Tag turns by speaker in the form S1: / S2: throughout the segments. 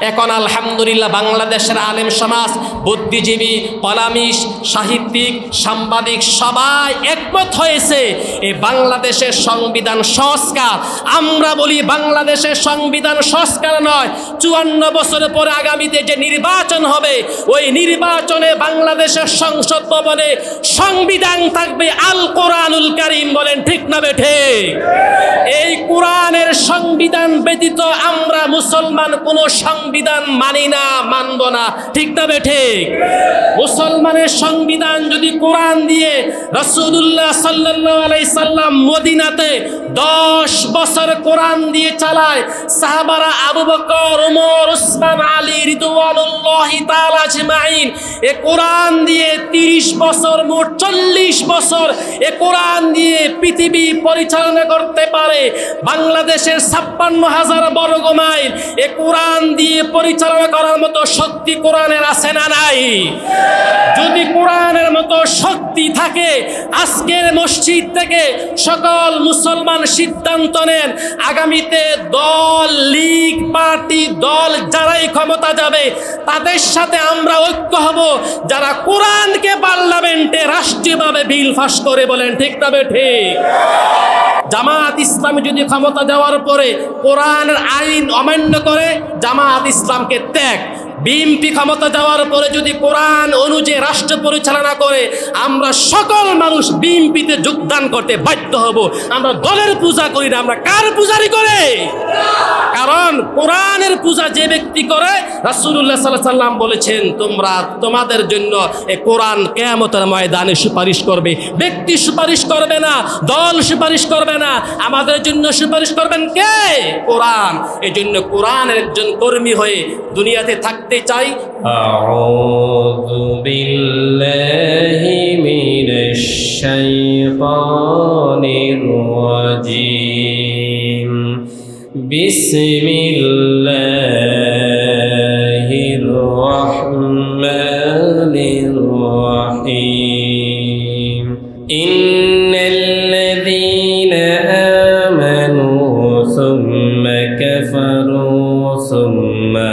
S1: এখন আলহামদুলিল্লাহ বাংলাদেশের আলেম সমাজ, বুদ্ধিজীবী, কলামিস্ট, সাহিত্যিক, সাংবাদিক সবাই একমত হয়েছে এই বাংলাদেশের সংবিধান সংস্কার, আমরা বলি বাংলাদেশের সংবিধান সংস্কার নয়, 54 বছরের পরে আগামীতে যে নির্বাচন হবে ওই নির্বাচনে বাংলাদেশের সংসদ ভবনে সংবিধান থাকবে আল কোরআনুল কারীম। বলেন ঠিক না বেঠিক? এই কোরআনের সংবিধান ব্যতীত আমরা মুসলমান কোন সংবিধান মানি না, মানব না। ঠিক না বেঠিক? মুসলমানের সংবিধান যদি কোরআন দিয়ে রাসূলুল্লাহ সাল্লাল্লাহু আলাইহি সাল্লাম মদিনাতে 10 বছর কোরআন দিয়ে চালায়, সাহাবারা আবু বকর, ওমর, উসমান, আলী রিদওয়ানুল্লাহি তাআলা আজমাইন এ কোরআন দিয়ে 30 বছর, মোট 40 বছর এ কোরআন দিয়ে পৃথিবী পরিচালনা করতে পারে। বাংলাদেশের 56,000 বর্গ মাইল এ কোরআন দিয়ে পরিচালনা করার মতো শক্তি কোরআনের আছে না নাই? যদি কোরআনের মতো শক্তি থাকে, আজকের মসজিদ থেকে সকল মুসলমান সিদ্ধান্ত নেন আগামীতে দল, লীগ, পার্টি, দল যারাই ক্ষমতা যাবে তাদের সাথে আমরা ঐক্য হব যারা কোরআনকে পার্লামেন্টে রাষ্ট্রীয়ভাবে বিল পাস করে। বলেন ঠিক না বেঠিক? জামাত ইসলামী যদি ক্ষমতা যাওয়ার পরে কোরআনের আইন অমান্য করে, জামাত ইসলামকে ত্যাগ। বিএনপি ক্ষমতা যাওয়ার পরে যদি কোরআন অনুযায়ী রাষ্ট্র পরিচালনা করে, আমরা সকল মানুষ বিএনপিতে যোগদান করতে বাধ্য হব। আমরা দলের পূজা করি না, আমরা কার পূজারি করে? কারণ কোরআনের পূজা যে ব্যক্তি করে, রাসূলুল্লাহ সাল্লাল্লাহু আলাইহি সাল্লাম বলেছেন তোমরা তোমাদের জন্য এই কোরআন কিয়ামতের ময়দানে সুপারিশ করবে। ব্যক্তি সুপারিশ করবে না, দল সুপারিশ করবে না, আমাদের জন্য সুপারিশ করবেন কে? কোরআন। এই জন্য কোরআনের একজন কর্মী হয়ে দুনিয়াতে থাকতে চাই।
S2: আউযু বিল্লাহি মিনাশ শাইতানির রাজীম। বিসমিল্লাহির রাহমানির রাহিম। ইন্নাল্লাযীনা আমানু সুম্মা কাফারু সুম্মা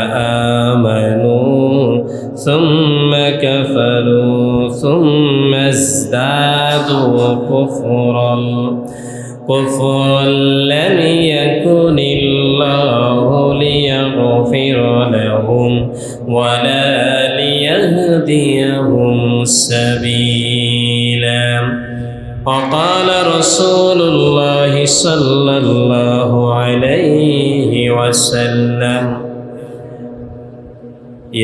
S2: ثم كفروا ثم ازدادوا كفرا لم يكن الله ليغفر لهم ولا ليهديهم سبيلا. وقال رسول الله صلى الله عليه وسلم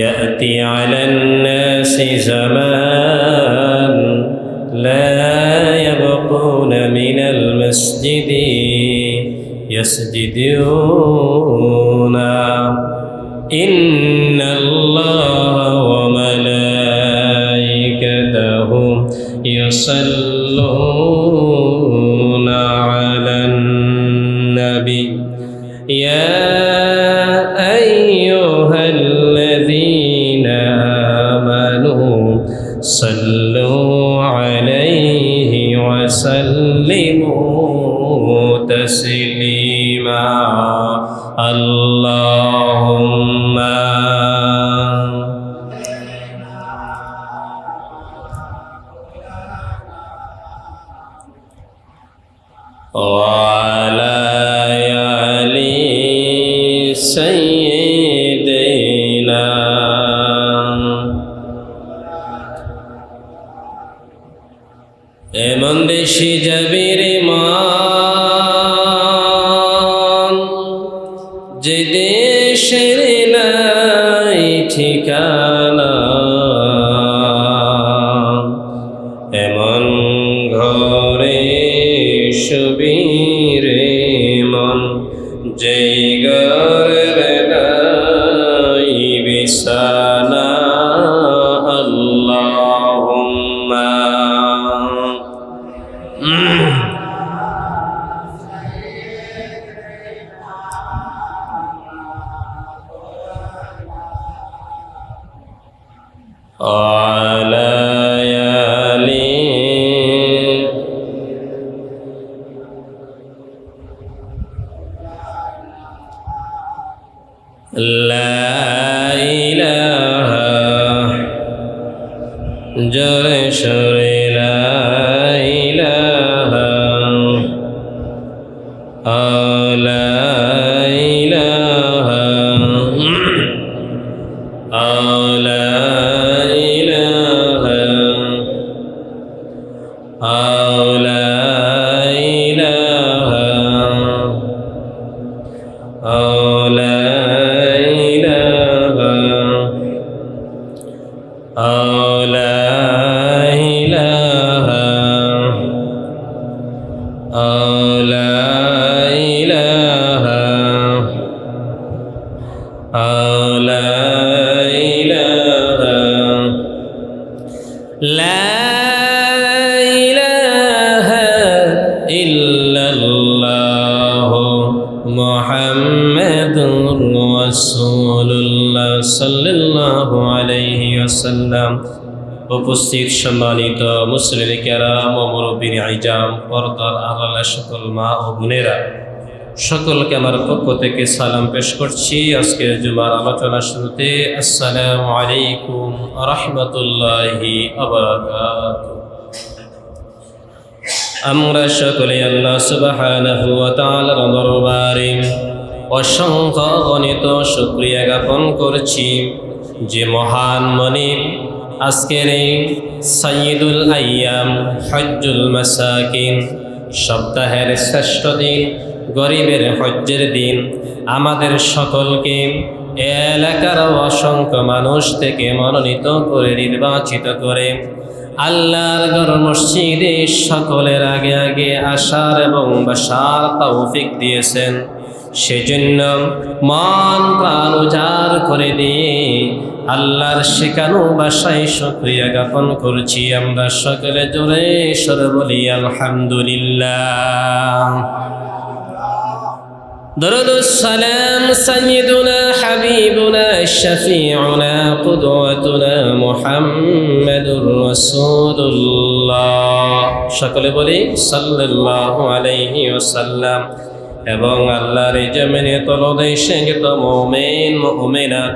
S2: يأتي على الناس زمان لا يبقون من المسجد يسجدون إن الله وملائكته يصلون على النبي يا أيها الذين آمنوا صلوا عليه وسلموا تسليما. اللهم وعلى آل سيدنا এমন দেশে যাবে রে মান, যে দেশের নাই ঠিকানা, এমন ঘরে শুবি রে মন, যে ঘরের নাই বিছানা। আল্লাহুম্মা وعلى آل لا জোরে সোরে লা ইলাহা লা ইলাহা লা ইলাহা লা ইলাহা লা ইলাহা লা ইলাহা লা ইলাহা লা ইলাহা লা ইলাহা ইল্লাল্লাহ মুহাম্মাদুর রাসূলুল্লাহ সাল্লাল্লাহু আলাইহি ওয়াসাল্লাম। উপস্থিত সম্মানিত মুসলিম কেরাম ও মুরব্বির আইজাম, পর্দার আড়ালে সকল মা ও বোনেরা, সকলকে আমার পক্ষ থেকে সালাম পেশ করছি। আজকের জুমার আলোচনা শুরুতে আসসালামু আলাইকুম ওয়া রাহমাতুল্লাহি ওয়া বারাকাতুহু। আমরা সকলে আল্লাহ সুবহানাহু ওয়া তাআলার দরবারে অসংখ্য গণিত শুকরিয়া জ্ঞাপন করছি যে মহান মনিব আজকের এই সাইয়্যিদুল আইয়াম হজ্জুল মাসাকিন, সপ্তাহের শ্রেষ্ঠ দিন, গরিবের হজ্জের দিন, আমাদের সকলকে এলাকার অসংখ্য মানুষ থেকে মনোনীত করে নির্বাচিত করে আল্লাহর ঘর মসজিদে সকলের আগে আগে আসার এবং বসার তৌফিক দিয়েছেন। সেজন্য মন প্রাণ উজাড় করে দিয়ে আল্লাহর শেখানো ভাষায় শুকরিয়া জ্ঞাপন করছি। আমরা সকলে জোরে সরে বলি আলহামদুলিল্লাহ। درود السلام سيدنا حبيبنا شفيعنا قدوتنا محمد رسول الله সকলে বলি সাল্লাল্লাহু আলাইহি ওয়াসাল্লাম। এবং আল্লাহর জমিনে তলদেশে যত মুমিন মুমিনাত,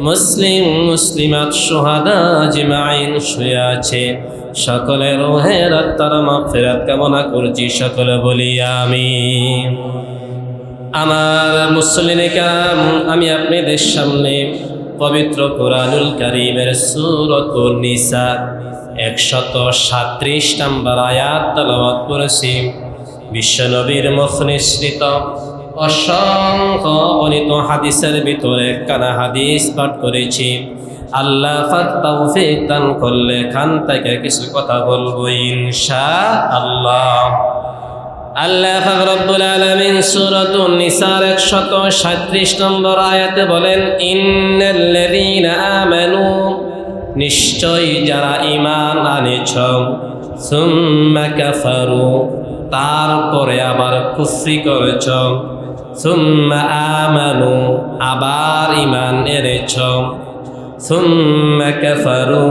S2: মুসলিম মুসলিমাত, শুহাদা আজমাইন শুয়ে আছে, সকলের রূহের আত্মার মাগফিরাত কামনা করছি। সকলে বলি আমিন। আমার মুসলিম কাম, আমি আপনাদের সামনে পবিত্র কোরআনুল কারীমের সূরাতুন নিসা 137 নম্বর আয়াত তেলাওয়াত করেছি। বিশ্বনবীর মুখ নিঃসৃত অসংখ্য অগণিত হাদিসের ভিতরে একখানা হাদিস পাঠ করেছি। আল্লাহ পাক তৌফিক দান করলে এখান থেকে কিছু কথা বলবো ইনশাআল্লাহ। আল্লাহ পাক রব্বুল আলামিন সূরাতুন নিসার 137 নম্বর আয়াতে বলেন, ইন্নাল্লাযীনা আমানু, নিশ্চয়ই যারা ঈমান আনেছ, সুম্মা কাফারু, তারপরে আবার কুফরি করেছ, সুম্মা আমানু, আবার ঈমান এনেছ, সুম্মা কাফারু,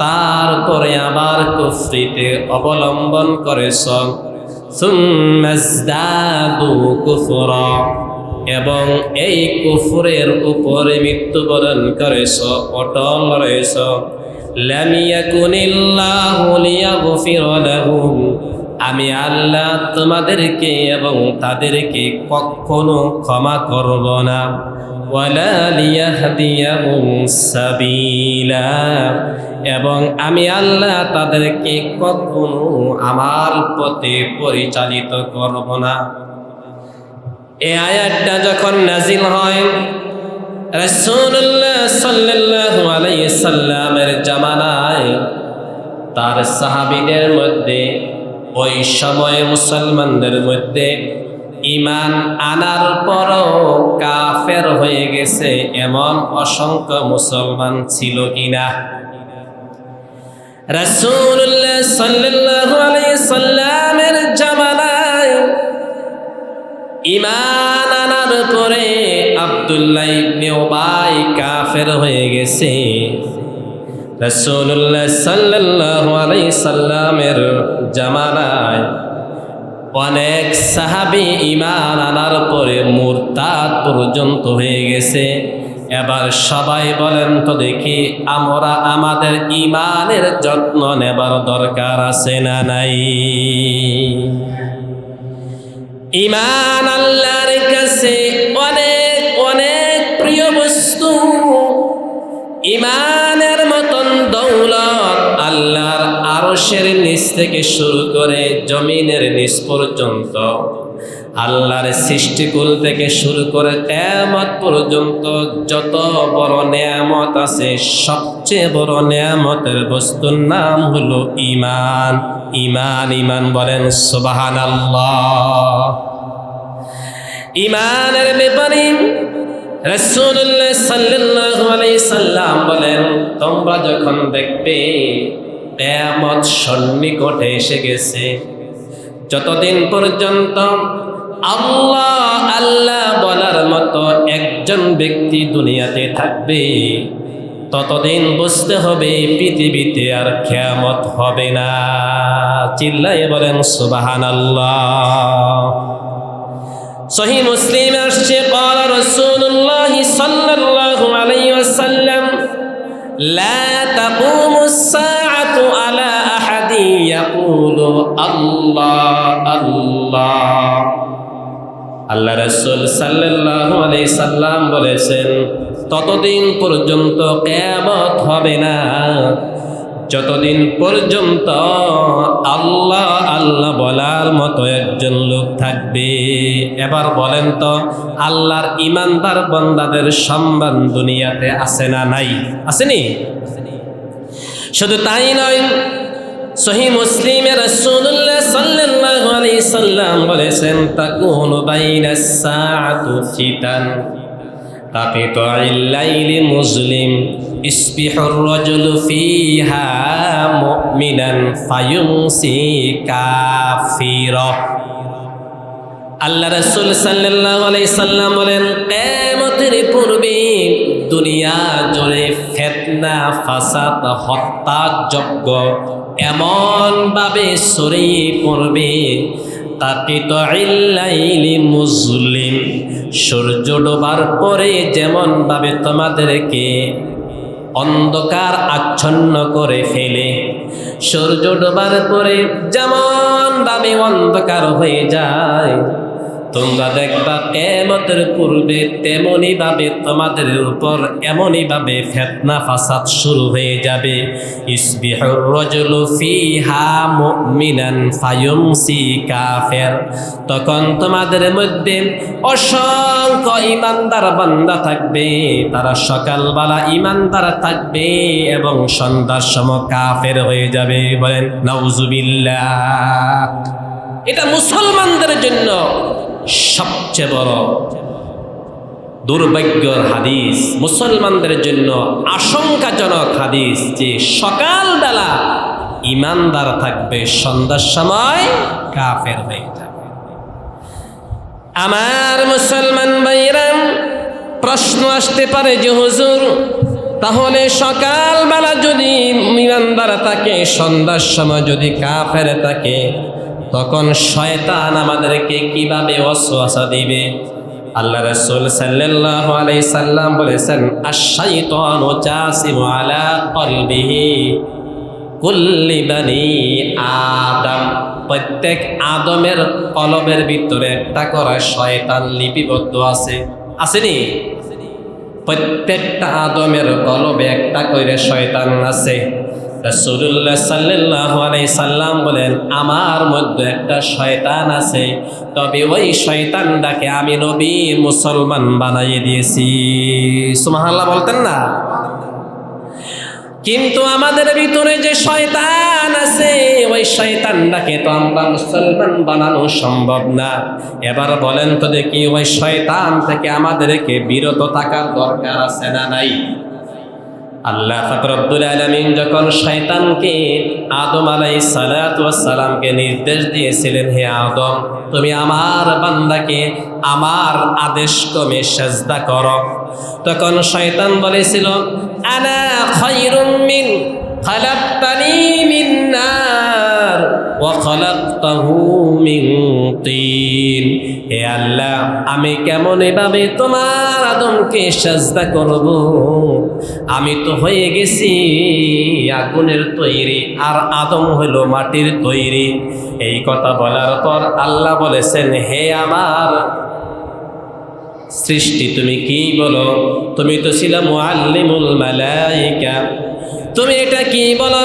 S2: তারপরে আবার কুফরিতে অবলম্বন করেছ, সুম্মা ইজদাদু কুফরা, এবং এই কুফরের উপরে মৃত্যুবরণ করেছ, অটল রয়েছ, লাম ইয়াকুনিল্লাহু লিয়াগফিরা লাহুম, আমি আল্লাহ তোমাদেরকে এবং তাদেরকে কখনো ক্ষমা করব না, ওয়ালা লিয়াহদিয়াহুম সাবিলা, এবং আমি আল্লাহ তাদেরকে কখনো আমার পথে পরিচালিত করব না। এই আয়াতটা যখন নাজিল হয়, রাসূলুল্লাহ সাল্লাল্লাহু আলাইহি সাল্লামের জামানায় তার সাহাবীদের মধ্যে, ওই সময়ে মুসলমানদের মধ্যে ঈমান আনার পরও কাফের হয়ে গেছে এমন অসংখ্য মুসলমান ছিল কিনা? রাসূলুল্লাহ সাল্লাল্লাহু আলাইহি সাল্লামের জামানায় ঈমান আনার পরে আব্দুল্লাহ ইবনে উবাই কাফের হয়ে গেছে। রাসূলুল্লাহ সাল্লাল্লাহু আলাইহি সাল্লামের জামানায় অনেক সাহাবী ঈমান আনার পরে মুরতাদ পর্যন্ত হয়ে গেছে। এবার সবাই বলেন তো দেখি, আমরা আমাদের ঈমানের যত্ন নেবার দরকার আছে না নাই? ঈমান আল্লাহর কাছে অনেক অনেক প্রিয় বস্তু। ঈমানের মতন দৌলত আল্লাহর আরশের নিচ থেকে শুরু করে জমিনের নিচ পর্যন্ত, আল্লাহর সৃষ্টিকুল থেকে শুরু করে কিয়ামত পর্যন্ত যত বড় নেয়ামত আছে, সবচেয়ে বড় নেয়ামতের বস্তুর নাম হলো ঈমান। ঈমান ঈমান বলেন সুবহানাল্লাহ। ঈমানের ব্যাপারে রাসূলুল্লাহ সাল্লাল্লাহু আলাইহি সাল্লাম বলেন, তোমরা যখন দেখবে কিয়ামত সন্নিকটে এসে গেছে, যতদিন পর্যন্ত আল্লাহ আল্লাহ বলার মতো একজন ব্যক্তি দুনিয়াতে থাকবে, ততদিন বুঝতে হবে পৃথিবীতে আর কিয়ামত হবে না। চিল্লায়ে বলেন সুবহানাল্লাহ। সহিহ মুসলিম আসছে, قال رسول الله صلى الله عليه وسلم لا تقوم الساعة على أحد يقول الله الله। আল্লাহ রাসূল সাল্লাল্লাহু আলাইহি সাল্লাম বলেছেন, ততদিন পর্যন্ত কিয়ামত হবে না যতদিন পর্যন্ত আল্লাহ আল্লাহ বলার মতো একজন লোক থাকবে। এবার বলেন তো, আল্লাহর ঈমানদার বান্দাদের সম্মান দুনিয়াতে আছে না নাই? আসেনি? শুধু তাই নয়, সহিহ মুসলিমে রাসূলুল্লাহ সাল্লাল্লাহু আলাইহি সাল্লাম বলেছেন, তাকুনু বাইনাস সাআতু ফিতান কাকিতাইল লাইলি মুজলিম ইসবিহুর রাজুলু ফিহা মুমিনান ফায়ুমসি কাফিরা। আল্লাহ রাসূল সাল্লাল্লাহু আলাইহি সাল্লাম বলেন, কিয়ামতের পূর্বে দুনিয়া জুড়ে ফিতনা, ফাসাদ, হত্যাযজ্ঞ এমন ভাবে ছড়িয়ে পড়বে, কাকিতাইল লাইলি মুজলিম, সূর্য ডোবার পরে যেমন ভাবে তোমাদেরকে অন্ধকার আচ্ছন্ন করে ফেলে, সূর্য ডোবার পরে যেমন ভাবে অন্ধকার হয়ে যায়, তোমরা দেখবা কিয়ামতের পূর্বে তেমনি ভাবে তোমাদের উপর এমনই ভাবে ফিতনা ফাসাদ শুরু হয়ে যাবে। ইসবিহুর রাজুলু ফিহা মুমিনান ফায়ুমসি কাফির। তখন তোমাদের মধ্যে অসংখ্য ঈমানদার বান্দা থাকবে, তারা সকালবেলা ঈমানদার থাকবে এবং সন্ধ্যার সময় কাফের হয়ে যাবে। বলেন নাউজুবিল্লাহ। এটা মুসলমানদের জন্য সবচেয়ে বড় দুর্ভাগ্যের হাদিস, মুসলমানদের জন্য আশঙ্কাজনক হাদিস, যে সকালবেলা ঈমানদার থাকবে, সন্ধ্যার সময় কাফের হয়ে যাবে। আমার মুসলমান ভাইরা, প্রশ্ন আসতে পারে যে হুজুর, তাহলে সকালবেলা যদি ঈমানদার থাকে, সন্ধ্যার সময় যদি কাফের থাকে, তখন শয়তান আমাদেরকে কিভাবে ওয়াসওয়াসা দিবে? আল্লাহ রাসূল সাল্লাল্লাহু আলাইহি সাল্লাম বলেছেন, আশ-শাইতানু জাসিমু আলা কলবিহি কুল্লি বানি আদম। প্রত্যেক আদমের কলবের ভিতরে একটা করে শয়তান লিপিবদ্ধ আছে। আসেনি? প্রত্যেকটা আদমের কলবে একটা করে শয়তান আছে। রাসূলুল্লাহ সাল্লাল্লাহু আলাইহি সাল্লাম বলেন, আমার মধ্যে একটা শয়তান আছে, তবে ওই শয়তানটাকে আমি নবী মুসলমান বানিয়ে দিয়েছি। সুবহানাল্লাহ বলতেন না? কিন্তু আমাদের ভিতরে যে শয়তান আছে, ওই শয়তানটাকে তো আমরা মুসলমান বানানো সম্ভব না। এবার বলেন তো দেখি, ওই শয়তান থেকে আমাদেরকে বিরত থাকার দরকার আছে না নাই? আল্লাহ পাক রব্বুল আলামিন যখন শয়তানকে আদম আলাইহিস সালাতু ওয়াস সালামকে নির্দেশ দিয়েছিলেন, হে আদম, তুমি আমার বান্দাকে আমার আদেশ ক্রমে সিজদা করো, তখন শয়তান বলেছিল, আনা খায়রুম মিন খালাকতানি মিন নার। ওয়া খালাকতাহু মিন তিন। হে আল্লাহ, আমি কেমন এভাবে তোমার আদমকে সাজদা করব? আমি তো হয়ে গেছি আগুনের তৈরি, আর আদম হইল মাটির তৈরি। এই কথা বলার পর আল্লাহ বলেছেন, হে আমার সৃষ্টি, তুমি কি বলো? তুমি তো ছিল মুআল্লিমুল মালাইকা, তুমি এটা কি বলো?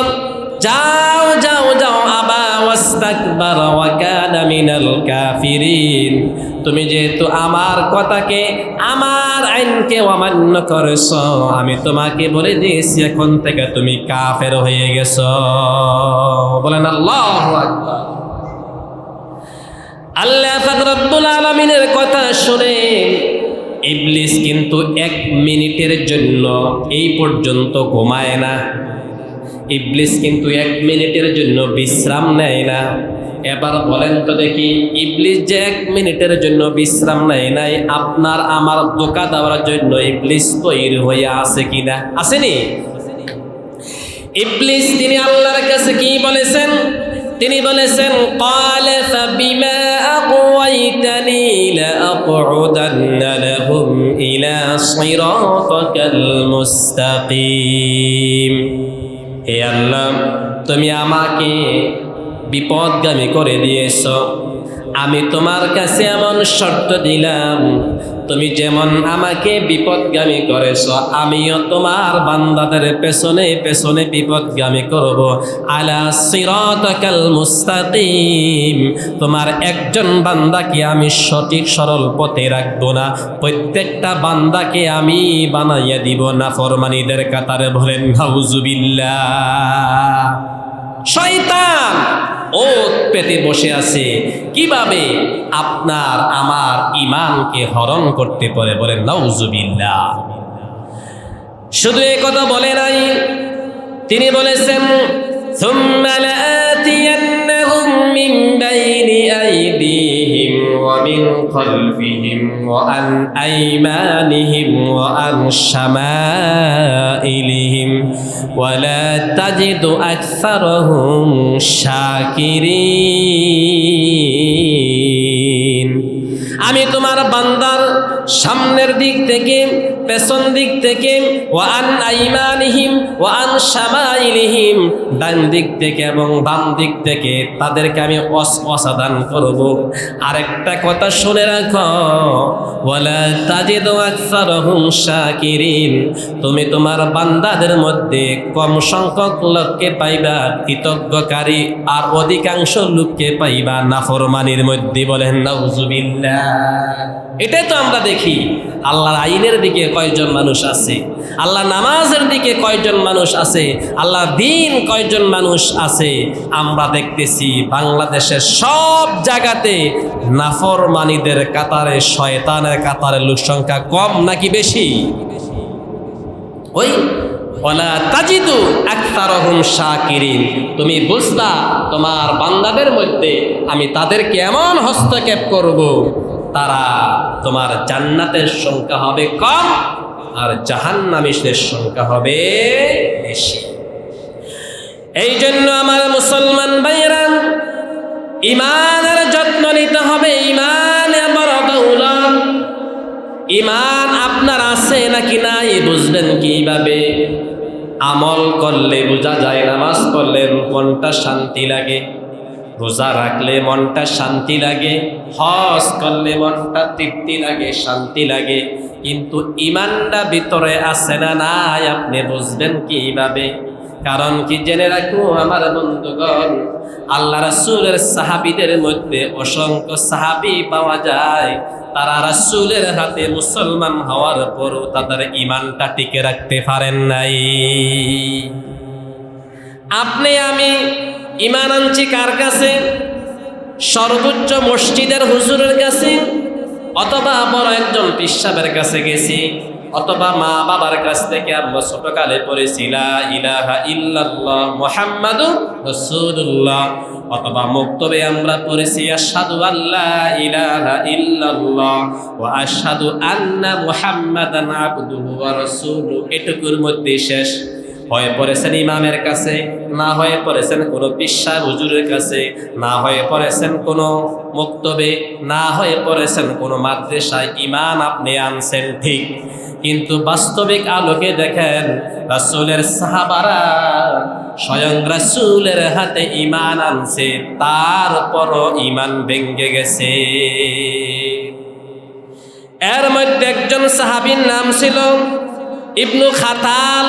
S2: যাও যাও যাও, আবা ওয়াস্তাকবারা ওয়া কানা মিনাল কাফিরিন। তুমি যেহেতু আমার কথাকে, আমার আইনকে অমান্য করেছো, আমি তোমাকে বলে দিয়েছি এখন থেকে তুমি কাফের হয়ে গেছো। বলেন আল্লাহু আকবার। আল্লাহ পাক রব্বুল আলামিনের কথা শুনে ইবলিস কিন্তু 1 মিনিটের জন্য এই পর্যন্ত ঘুমায় না। ইবলিস কিন্তু 1 মিনিটের জন্য বিশ্রাম নেয় না। এবার বলেন তো দেখি, ইবলিস যে 1 মিনিটের জন্য বিশ্রাম নেয় নাই, আপনার আমার ধোঁকা দেওয়ার জন্য ইবলিস তৈরি হয়ে আছে কিনা? আসেনি? ইবলিস তিনি আল্লাহর কাছে কি বলেছেন? তিনি বলেছেন, ক্বালা ফাবিমা আগওয়াইতানি লাআকউদান্না লাহুম ইলা সিরাতাকাল মুস্তাকিম। হে আল্লাহ, তুমি আমাকে বিপদগামী করে দিয়েছ, আমি তোমার কাছে এমন শর্ত দিলাম, তুমি যেমন আমাকে বিপদগামী করেছ, আমিও তোমার বান্দাদের পেছনে পেছনে বিপদগামী করব। আলা সিরাতাকাল মুস্তাকিম, তোমার একজন বান্দাকে আমি সঠিক সরল পথে রাখবো না, প্রত্যেকটা বান্দাকে আমি বানাইয়া দিব নাফরমানীদের কাতারে। বলেন নাউজুবিল্লাহ। শয়তান ওত পেতে বসে আছে, কিভাবে আপনার আমার ঈমানকে হরণ করতে পারে। বলেন নাউজুবিল্লাহ। শুধু এই কথা বলে নাই, তিনি বলেছেন, সুম্মা লাআতিয়ান্নাহুম মিন বাইনি আইদিহিম ওয়া মিন খালফিহিম ওয়া আন আইমানিহিম ওয়া আন শামাইলিহিম ওয়া লা তাজিদু আকসারাহুম শাকিরিন। আমি তোমার বান্দার সামনের দিক থেকে, পেছন দিক থেকে, ওয়া আন আইমানিহিম ওয়া আন শামাইলিহিম, ডান দিক থেকে এবং বাম দিক থেকে তাদেরকে আমি অসাদান করব। আরেকটা কথা শুনে রাখো, ওয়ালা তাজিদু আকসারহুম শাকিরিন, তুমি তোমার বান্দাদের মধ্যে কম সংখ্যক লোককে পাইবা কৃতজ্ঞকারী, আর অধিকাংশ লোককে পাইবা নাফরমানির মধ্যে। বলেন নাউজুবিল্লাহ। এটাই তো আমরা দেখি, আল্লাহর আইনের দিকে কয়জন মানুষ আছে, আল্লাহ নামাজের দিকে কয়জন মানুষ আছে, আল্লাহ দিন কয়জন মানুষ আছে। আমরা দেখতেছি বাংলাদেশের সব জায়গাতে নাফরমানীদের কাতারে, শয়তানের কাতারে লোক সংখ্যা কম নাকি বেশি? ওই ওয়ালা তাজিদু আকসারহুম শাকিরিন, তুমি বুঝবা তোমার বান্দাদের মধ্যে আমি তাদেরকে এমন হস্তক্ষেপ করব, তারা তোমার জান্নাতের সংখ্যা হবে কম আর জাহান্নামীদের সংখ্যা হবে বেশি। এই জন্য আমার মুসলমান ভাইরা, ঈমানের যত্ন নিতে হবে। ঈমান বড় দৌলত। ঈমান আপনার আছে নাকি নাই বুঝবেন কিভাবে? আমল করলে বোঝা যায়। নামাজ পড়লে মনটা শান্তি লাগে, রোজা রাখলে মনটা শান্তি লাগে, হজ করলে মনটা তৃপ্তি লাগে, শান্তি লাগে। কিন্তু ঈমানটা ভিতরে আছে না নাই আপনি বুঝবেন কিভাবে? কারণ কি জেনে রাখো আমার বন্ধুগণ, আল্লাহ রাসূলের সাহাবীদের মধ্যে অসংখ্য সাহাবী পাওয়া যায়, তারা রাসূলের হাতে মুসলমান হওয়ার পরও তাদের ঈমানটা টিকে রাখতে পারেন নাই। আপনি আমি ঈমান আনছি কার কাছে? সর্বোচ্চ মসজিদের হুজুরের কাছে, অথবা বড় একজন পীর সাহেবের কাছে গেছি, অথবা মা বাবার কাছ থেকে আমরা ছোটকালে পড়েছি লা ইলাহা ইল্লাল্লাহ মুহাম্মাদুর রাসূলুল্লাহ, অথবা মক্তবে আমরা পড়েছি আশহাদু আল্লা ইলাহা ইল্লাল্লাহ ওয়া আশহাদু আন্না মুহাম্মাদান আবদুহু ওয়া রাসূলুহু। এটুকুর মধ্যে শেষ।
S1: হয়ে পড়েছেন ইমামের কাছে, না হয়ে পড়েছেন কোনো বিশ্বাস হুজুরের কাছে, না হয়ে পড়েছেন কোনো মক্তবে, না হয়ে পড়েছেন কোনো মাদ্রাসায় ইমান আপনি আনছেন ঠিক, কিন্তু বাস্তবিক আলোকে দেখেন রাসূলের সাহাবারা স্বয়ং রাসূলের হাতে ইমান আনছে, তারপরও ইমান ভেঙে গেছে। এর মধ্যে একজন সাহাবীর নাম ছিল ইবনু খাতাল।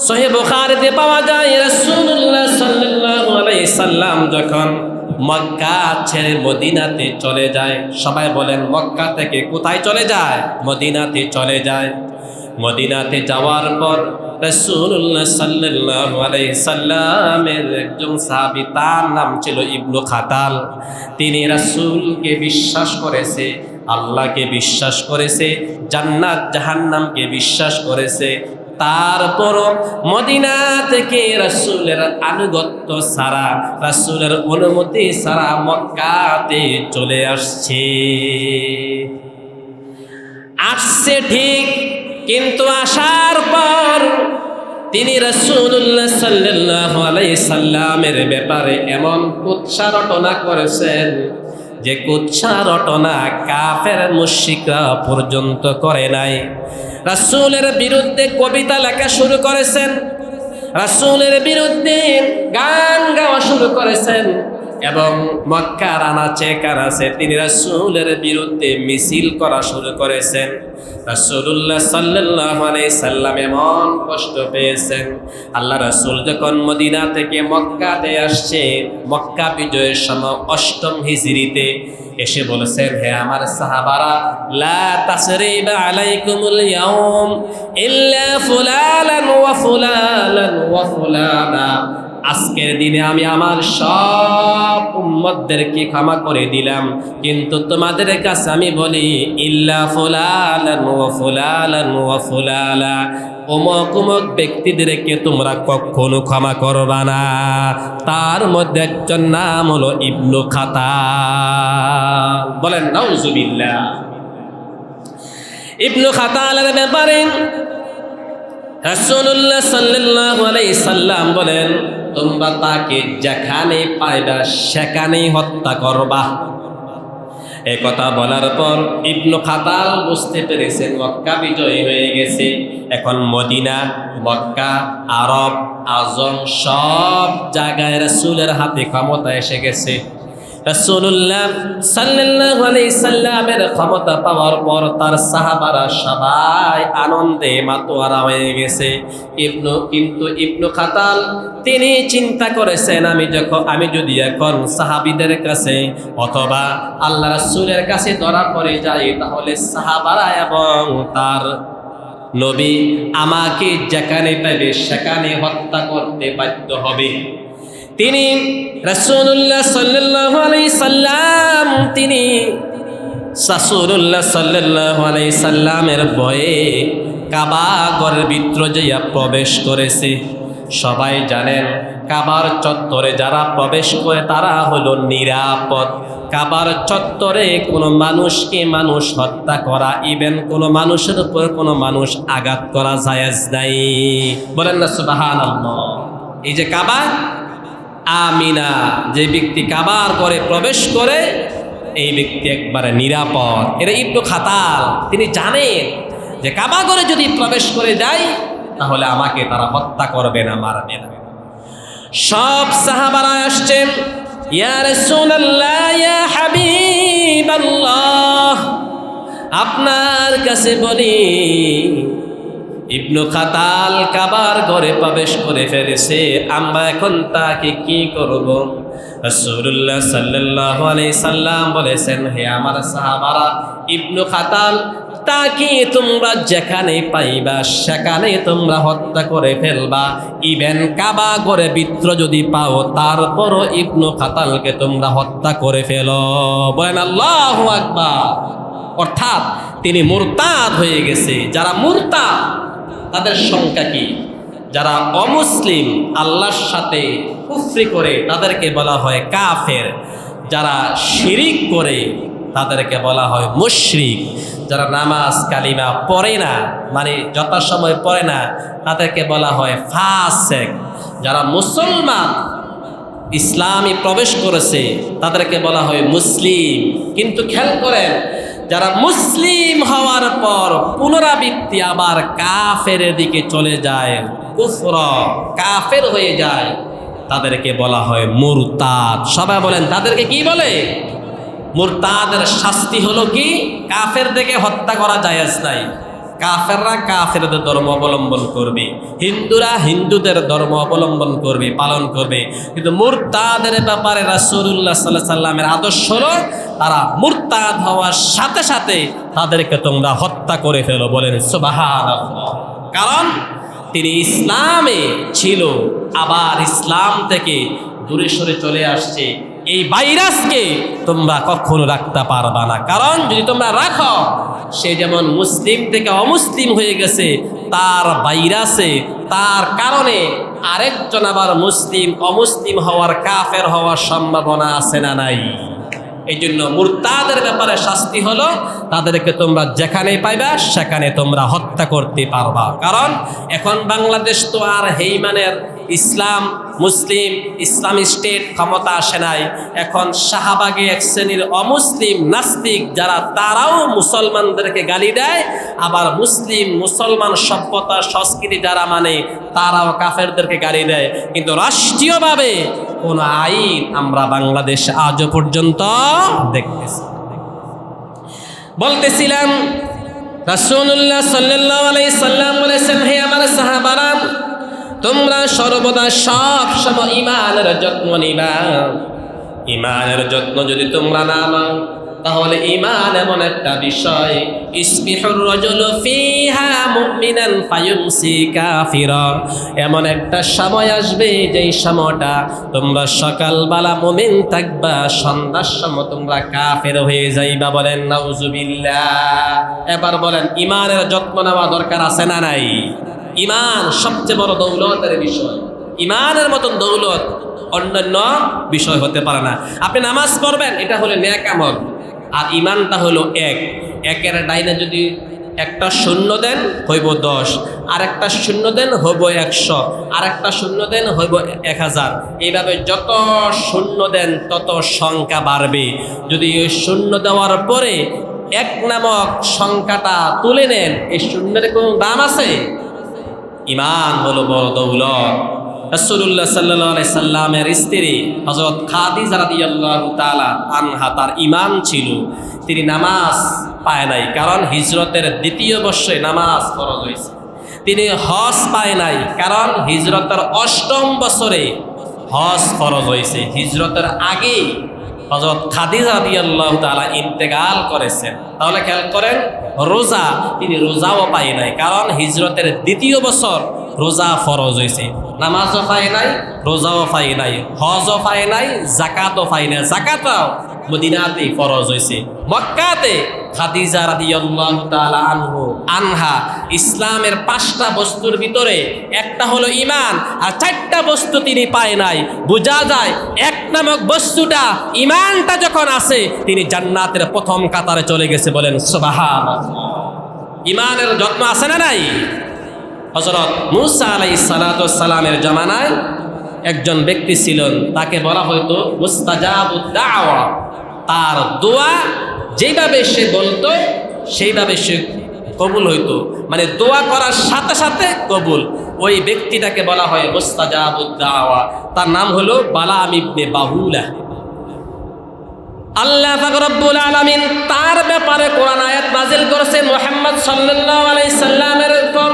S1: সহিহ বুখারীতে পাওয়া যায় রাসূলুল্লাহ সাল্লাল্লাহু আলাইহি সাল্লাম যখন মক্কা ছেড়ে মদিনাতে চলে যায়, সবাই বলেন মক্কা থেকে কোথায় চলে যায়? মদিনাতে চলে যায়। মদিনাতে যাওয়ার পর রাসূলুল্লাহ সাল্লাল্লাহু আলাইহি সাল্লামের একজন সাহাবী, তার নাম ছিল ইবনু খাতাল। তিনি রাসূলকে বিশ্বাস করেছে, আল্লাহকে বিশ্বাস করেছে, জান্নাত জাহান্নামকে বিশ্বাস করেছে, তারপরও মদিনা থেকে রাসূলের আনুগত্য ছাড়া, রাসূলের অনুমতি ছাড়া মক্কাতে চলে আসছে ঠিক, কিন্তু আসার পর তিনি রাসূলুল্লাহ সাল্লাল্লাহু আলাইহি সাল্লামের ব্যাপারে এমন কুৎসা রটনা করেছেন যে কুৎসা রটনা কাফের মুশরিকরা পর্যন্ত করে নাই। রাসূলের বিরুদ্ধে কবিতা লেখা শুরু করেছেন, রাসূলের বিরুদ্ধে গান গাওয়া শুরু করেছেন, এবং মক্কার আনাচে কানাচে তিনি রাসূলের বিরুদ্ধে মিছিল করা শুরু করেছেন। রাসূলুল্লাহ সাল্লাল্লাহু আলাইহি সাল্লাম এমন কষ্ট পেয়েছেন। আল্লাহ রাসূল যখন মদিনা থেকে মক্কাতে আসছে, মক্কা বিজয়ের সময় ৮ম হিজরিতে এসে বলেছেন, হে আমার সাহাবারা, লা তাসরিবা আলাইকুমুল ইয়াউম ইল্লা ফুলালান ওয়া ফুলালান ওয়া ফুলানা। আজকের দিনে আমি আমার সব উম্মতদেরকে ক্ষমা করে দিলাম, কিন্তু তোমাদের কাছে আমি বলি ইল্লা ফুলালান ওয়া ফুলালান ওয়া ফুলালা, অমুক অমুক ব্যক্তিদেরকে তোমরা কখনো ক্ষমা করবা না। তার মধ্যে একজন নাম হলো ইবনু খাতাল। বলেন নাউজুবিল্লাহ। ইবনু খাতালের ব্যাপারে রাসূলুল্লাহ সাল্লাল্লাহু আলাইহি সাল্লাম বলেন, তোমরা তাকে যেখানে পাইবা সেখানেই হত্যা করবা। এ কথা বলার পর ইবনু খাতাল বুঝতে পেরেছেন মক্কা বিজয় হয়ে গেছে, এখন মদিনা, মক্কা, আরব, আজম সব জায়গায় রাসূলের হাতে ক্ষমতা এসে গেছে। রাসূলুল্লাহ সাল্লাল্লাহু আলাইহি সাল্লামের ক্ষমতা পাওয়ার পর তার সাহাবারা সবাই আনন্দে মাতোয়ারা হয়ে গেছে। কিন্তু ইবনু খাতাল তিনি চিন্তা করেছেন, আমি যদি এখন সাহাবীদের কাছে অথবা আল্লাহ রাসূলের কাছে ধরা পড়ে যাই, তাহলে সাহাবারা এবং তার নবী আমাকে যেখানে পাবে সেখানে হত্যা করতে বাধ্য হবে। তিনি রাসূলুল্লাহ সাল্লাল্লাহু আলাইহি সাল্লাম সাল্লামের ভয়ে কাবা ঘরের ভিতরে যাইয়া প্রবেশ করেছে। সবাই জানেন কাবার চত্বরে যারা প্রবেশ করে তারা হলো নিরাপদ। কাবার চত্বরে কোনো মানুষকে মানুষ হত্যা করা, ইভেন কোনো মানুষের উপর কোনো মানুষ আঘাত করা জায়েজ নাই। বলেন না সুবহানাল্লাহ। এই যে কাবা আমিনা, যে ব্যক্তি কাবার ঘরে প্রবেশ করে এই ব্যক্তি একবারে নিরাপদ। এটা ইবনু খাতাল তিনি জানেন যে কাবা ঘরে যদি প্রবেশ করে যায় তাহলে আমাকে তারা হত্যা করবে না, মারবে না। সব সাহাবারা আসছেন, ইয়া রাসূলুল্লাহ, ইয়া হাবিবাল্লাহ, আপনার কাছে বলি ইবনু খাতাল কাবার ঘরে প্রবেশ করে ফেলেছে, আমরা এখন তাকে কি করব? রাসূলুল্লাহ সাল্লাল্লাহু আলাইহি সাল্লাম বলেছেন, হে আমার সাহাবারা, ইবনু খাতাল তাকে তোমরা যেখানে পাইবা সেখানে তোমরা হত্যা করে ফেলবা। ইভেন কাবা ঘরে ভিতরে যদি পাও তারপরও ইবনু খাতালকে তোমরা হত্যা করে ফেলো। বলেন আল্লাহু আকবার। অর্থাৎ তিনি মুরতাদ হয়ে গেছে। যারা মুরতাদ তাদের সংখ্যা কি? যারা অমুসলিম, আল্লাহর সাথে কুফরি করে তাদেরকে বলা হয় কাফের। যারা শিরিক করে তাদেরকে বলা হয় মুশরিক। যারা নামাজ কালিমা পড়ে না, মানে যথাসময় পড়ে না, তাদেরকে বলা হয় ফাসেক। যারা মুসলমান ইসলামে প্রবেশ করেছে তাদেরকে বলা হয় মুসলিম। কিন্তু খেয়াল করেন, যারা মুসলিম হওয়ার পর পুনরাবৃত্তি আবার কাফের দিকে চলে যায়, কুফর কাফের হয়ে যায়, তাদেরকে বলা হয় মুরতাদ। সবাই বলেন তাদেরকে কি বলে? মুরতাদের শাস্তি হলো কি? কাফের দিকে হত্যা করা জায়েজ নাই। কাফেররা কাফেরদের ধর্ম অবলম্বন করবে, হিন্দুরা হিন্দুদের ধর্ম অবলম্বন করবে, পালন করবে। কিন্তু মুরতাদের ব্যাপারে রাসূলুল্লাহ সাল্লাল্লাহু আলাইহি সাল্লামের আদর্শ হলো তারা মুরতাদ হওয়ার সাথে সাথে তাদেরকে তোমরা হত্যা করে ফেলো। বলেন সুবহানাল্লাহ। কারণ তিনি ইসলামে ছিল, আবার ইসলাম থেকে দূরে সরে চলে আসছে। এই ভাইরাসকে তোমরা কখনো রাখতে পারবা না। কারণ যদি তোমরা রাখো, সে যেমন মুসলিম থেকে অমুসলিম হয়ে গেছে, তার ভাইরাসে, তার কারণে আরেকজন আবার মুসলিম অমুসলিম হওয়ার, কাফের হওয়ার সম্ভাবনা আছে না নাই? এই জন্য মুরতাদের ব্যাপারে শাস্তি হলো তাদেরকে তোমরা যেখানে পাইবা সেখানে তোমরা হত্যা করতে পারবা। কারণ এখন বাংলাদেশ তো আর হেইমানের ইসলাম মুসলিম ইসলামী স্টেট ক্ষমতা আসে নাই। এখন শাহবাগে এক শ্রেণীর অমুসলিম নাস্তিক যারা, তারাও মুসলমানদেরকে গালি দেয়, আবার মুসলিম মুসলমান সভ্যতা সংস্কৃতি যারা মানে, তারাও কাফেরদেরকে গালি দেয়। কিন্তু রাষ্ট্রীয়ভাবে কোন আইন আমরা বাংলাদেশে আজও পর্যন্ত দেখতেছি। বলতেছিলাম রাসূলুল্লাহ সাল্লাল্লাহু আলাইহি সাল্লাম বলেছেন, হে আমার সাহাবারা, তোমরা সর্বদা সব সময় ঈমানের যত্ন নিবা। ঈমানের যত্ন যদি তোমরা না নাও, তাহলে ঈমান এমন একটা বিষয়, ইসবিহুর রাজুলু ফিহা মুমিনান ফায়ুমসি কাফিরা। এমন একটা সময় আসবে যেই সময়টা তোমরা সকালবেলা মুমিন থাকবা, সন্ধ্যার সময় তোমরা কাফের হয়ে যাইবা। বলেন নাউজুবিল্লাহ। এবার বলেন ঈমানের যত্ন নেওয়া দরকার আছে না নাই? ঈমান সবচেয়ে বড় দৌলতের বিষয়। ঈমানের মতন দৌলত অন্যান্য বিষয় হতে পারে না। আপনি নামাজ পড়বেন, এটা হলো নেক আমল, আর ঈমানটা হলো এক। একের ডাইনে যদি একটা শূন্য দেন হইব 10, আর একটা শূন্য দেন হইব 100, আর একটা শূন্য দেন হইব 1000। এইভাবে যত শূন্য দেন তত সংখ্যা বাড়বে। যদি ওই শূন্য দেওয়ার পরে এক নামক সংখ্যাটা তুলে নেন, এই শূন্যের কোনো দাম আছে? ঈমান হলো বড় দৌলত। রাসূলুল্লাহ সাল্লাল্লাহু আলাইহি সাল্লামের স্ত্রী হযরত খাদিজা রাদিয়াল্লাহু তাআলা আনহা, তার ঈমান ছিল, তিনি নামাজ পায় নাই, কারণ হিজরতের দ্বিতীয় বর্ষে নামাজ ফরজ হয়েছে। তিনি হজ পায় নাই, কারণ হিজরতের 8ম বছরে হজ ফরজ হয়েছে। হিজরতের আগে হযরত খাদিজা রাদিয়াল্লাহু তাআলা ইন্তেকাল করেছেন। তাহলে খেয়াল করেন, রোজা তিনি রোজাও পায় নাই, কারণ হিজরতের দ্বিতীয় বছর রোজা ফরজ হয়েছে। নামাজও পায় নাই, রোজাও পায় নাই, হজও পায় নাই, যাকাতও পায় নাই। যাকাতও মদিনাতেই ফরজ হয়েছে। মক্কাতে খাদিজা রাদিয়াল্লাহু তাআলা আনহা ইসলামের 5টা বস্তুর ভিতরে একটা হলো ঈমান, আর 4টা বস্তু তিনি পায় নাই। বোঝা যায় এক নামক বস্তুটা, ঈমানটা যখন আছে, তিনি জান্নাতের প্রথম কাতারে চলে গেছে। বলেন সুবহানাল্লাহ। ঈমানের যত্ন আছে না নাই? হযরত মূসা আলাইহিস সালাতু সালামের জামানায় একজন ব্যক্তি ছিলেন, তাকে বলা হয়তো মুস্তাজাবুদ দাওয়া। তার দোয়া যেভাবে সে বলতো সেইভাবে সে কবুল হইতো, মানে দোয়া করার সাথে সাথে কবুল। ওই ব্যক্তিটাকে বলা হয় মুস্তাজাবুদ দাওয়া। তার নাম হলো বালাম ইবনে বাহুলা। আল্লাহ পাক রব্বুল আলামিন তার ব্যাপারে কোরআন আয়াত নাজিল করেছেন মুহাম্মদ সাল্লাল্লাহু আলাইহি সাল্লামের উপর।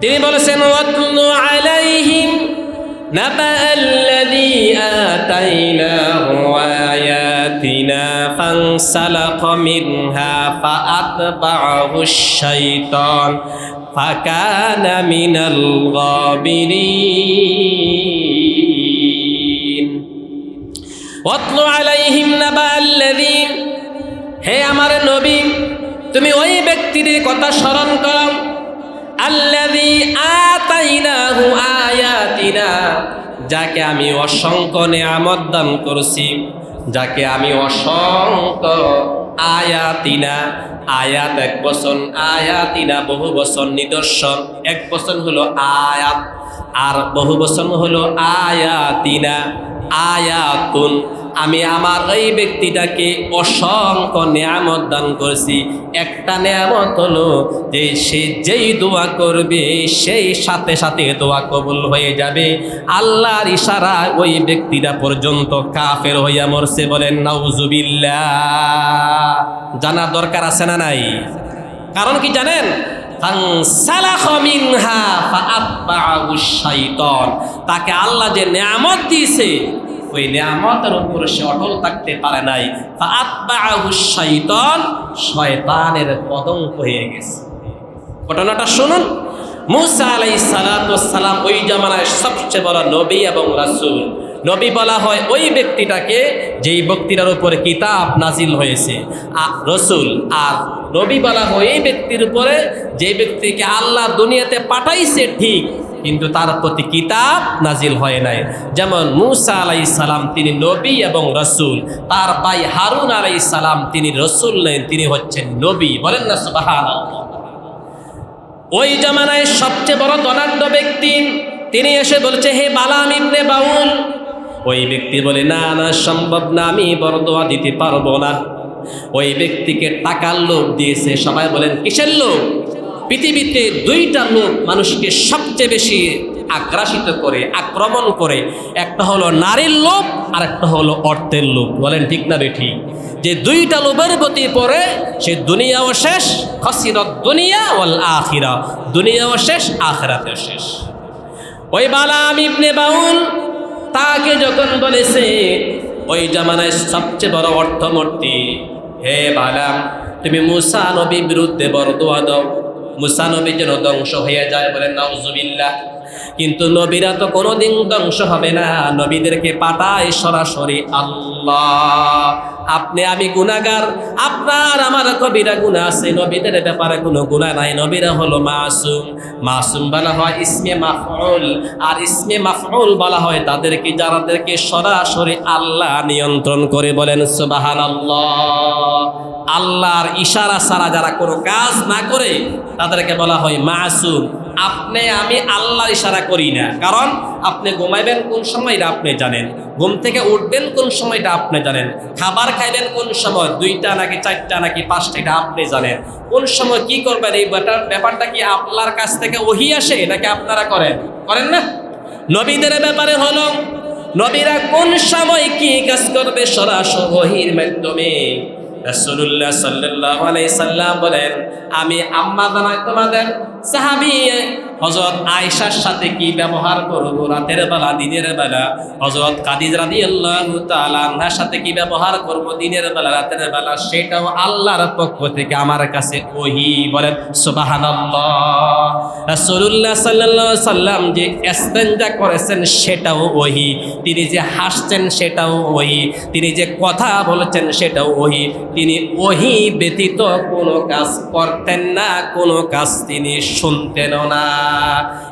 S1: তিনি বলেছেন, ওয়াতলু আলাইহিম নাবাআল্লাযী আতাইনাহু আয়াতিনা ফানসালাকা মিনহা ফাআতবা'হুশ শাইতান ফাকানা মিনাল গাবিরিন। ওয়াতলু আলাইহিম নাবাআল্লাযী, হে আমার নবী, তুমি ওই ব্যক্তির কথা স্মরণ করো, আল্লাযী আতাইনাহু আয়াতিনা, যাকে আমি অসংখ্য নিয়ামত দান করেছি, যাকে আমি অসংখ্য আয়াতিনা, আয়াত এক বচন, আয়াতিনা বহু বচন, নিদর্শন এক বচন হলো আয়াত, আর বহু বচন হলো আয়াতিনা, আয়াতুন। আমি আমার এই ব্যক্তিটাকে অসংখ্য নিয়ামত দান করছি। একটা নিয়ামত হলো যে সে যেই দোয়া করবে সেই সাথে সাথে দোয়া কবুল হয়ে যাবে। আল্লাহর ইশারা ওই ব্যক্তিটা পর্যন্ত কাফের হইয়া মরছে, বলেন নাউজুবিল্লাহ। জানার দরকার আছে না নাই? কারণ কি জানেন? তাকে আল্লাহ যে নিয়ামত দিয়েছে ওই নিয়ামতের উপর সে অটল থাকতে পারে নাই, শয়তানের পদঙ্ক হয়ে গেছে। ঘটনাটা শুনুন। মুসা আলাইহিস সালাতু ওয়াস সালাম ওই জামানায় সবচেয়ে বড় নবী এবং রাসূল। নবী বলা হয় ওই ব্যক্তিটাকে যেই ব্যক্তির উপরে কিতাব নাজিল হয়েছে, আর রসুল আর নবী বলা হয় এই ব্যক্তির উপরে যে ব্যক্তিকে আল্লাহ দুনিয়াতে পাঠাইছে ঠিক, কিন্তু তার প্রতি কিতাব নাজিল হয় নাই। যেমন মুসা আলাইহিস সালাম তিনি নবী এবং রসুল, তার ভাই হারুন আলাইহিস সালাম তিনি রসুল নেন, তিনি হচ্ছেন নবী। বলেন না সুবহানাল্লাহ। ওই জামানায় সবচেয়ে বড় ধনাঢ্য ব্যক্তি তিনি এসে বলছে, হে বালাম ইবনে বাউল। ওই ব্যক্তি বলে, না না সম্ভব না, আমি বরদোয়া দিতে পারবো না। ওই ব্যক্তিকে টাকার লোভ দিয়েছে। সবাই বলেন কিসের লোভ? পৃথিবীতে দুইটা লোভ মানুষকে সবচেয়ে বেশি আগ্রাসিত করে, আক্রমণ করে। একটা হলো নারীর লোভ, আর একটা হলো অর্থের লোভ। বলেন ঠিক না বেঠিক? যে দুইটা লোভের প্রতি পড়ে সে দুনিয়াও শেষ, খাসিরাত দুনিয়া ওয়াল আখিরা, দুনিয়াও শেষ আখিরাতেও শেষ। ওই বালাম ইবনে বাউল তাকে যখন বলেছে ওই জামানায় সবচেয়ে বড় অর্থমূর্তি, হে বালাম তুমি মুসা নবীর বিরুদ্ধে বরদোয়া দাও, মুসা নবী যেন ধ্বংস হয়ে যায়। বলেন নাউজুবিল্লাহ। কিন্তু নবীরা তো কোনোদিন ধ্বংস হবে না, নবীদেরকে পাঠায় সরাসরি আল্লাহ। আপনি আমি গুনাহগার, আপনার আমার কবিরা গুনাহ আছে, নবীদের ব্যাপারে কোনো গুনাহ নাই। নবীরা হলো মাসুম। মাসুম বলা হয় ইসমে মাফউল, আর ইসমে মাফউল বলা হয় তাদেরকে যাদেরকে সরাসরি আল্লাহ নিয়ন্ত্রণ করে। বলেন সুবহানাল্লাহ। আল্লাহর ইশারা ছাড়া যারা কোনো কাজ না করে তাদেরকে বলা হয় মাসুম। আপনি আমি আল্লাহর ইশারা করি না, কারণ আপনি ঘুমাইবেন কোন সময় এটা আপনি জানেন, ঘুম থেকে উঠবেন কোন সময়টা আপনি জানেন, খাবার খাইবেন কোন সময়, 2টা নাকি 4টা নাকি 5টা এটা আপনি জানেন, কোন সময় কি করবেন এই ব্যাপারটা কি আল্লাহর কাছ থেকে ওহী আসে নাকি আপনারা করেন না? নবীদের ব্যাপারে হলো নবীরা কোন সময় কি কাজ করবে সরাসরি ওহীর মাধ্যমে। রাসূলুল্লাহ সাল্লাল্লাহু আলাইহি সাল্লাম বলেন, আমি আম্মা জানাই তোমাদের সাহাবী হযরত আয়েশার সাথে কি ব্যবহার করব রাতের বেলা দিনের বেলা, হযরত খাদিজা রাদিয়াল্লাহু তাআলা আনহার সাথে কি ব্যবহার করব দিনের বেলা রাতের বেলা, সেটাও আল্লাহর পক্ষ থেকে আমার কাছে ওহী। বলেন সুবহানাল্লাহ। রাসূলুল্লাহ সাল্লাল্লাহু আলাইহি সাল্লাম যে ইস্তেনজা করেছেন সেটাও ওহী, তিনি যে হাসছেন সেটাও ওহী, তিনি যে কথা বলেছেন সেটাও ওহী। তিনি ওহী ব্যতীত কোনো কাজ করতেন না, কোনো কাজ তিনি শুনতেনও না।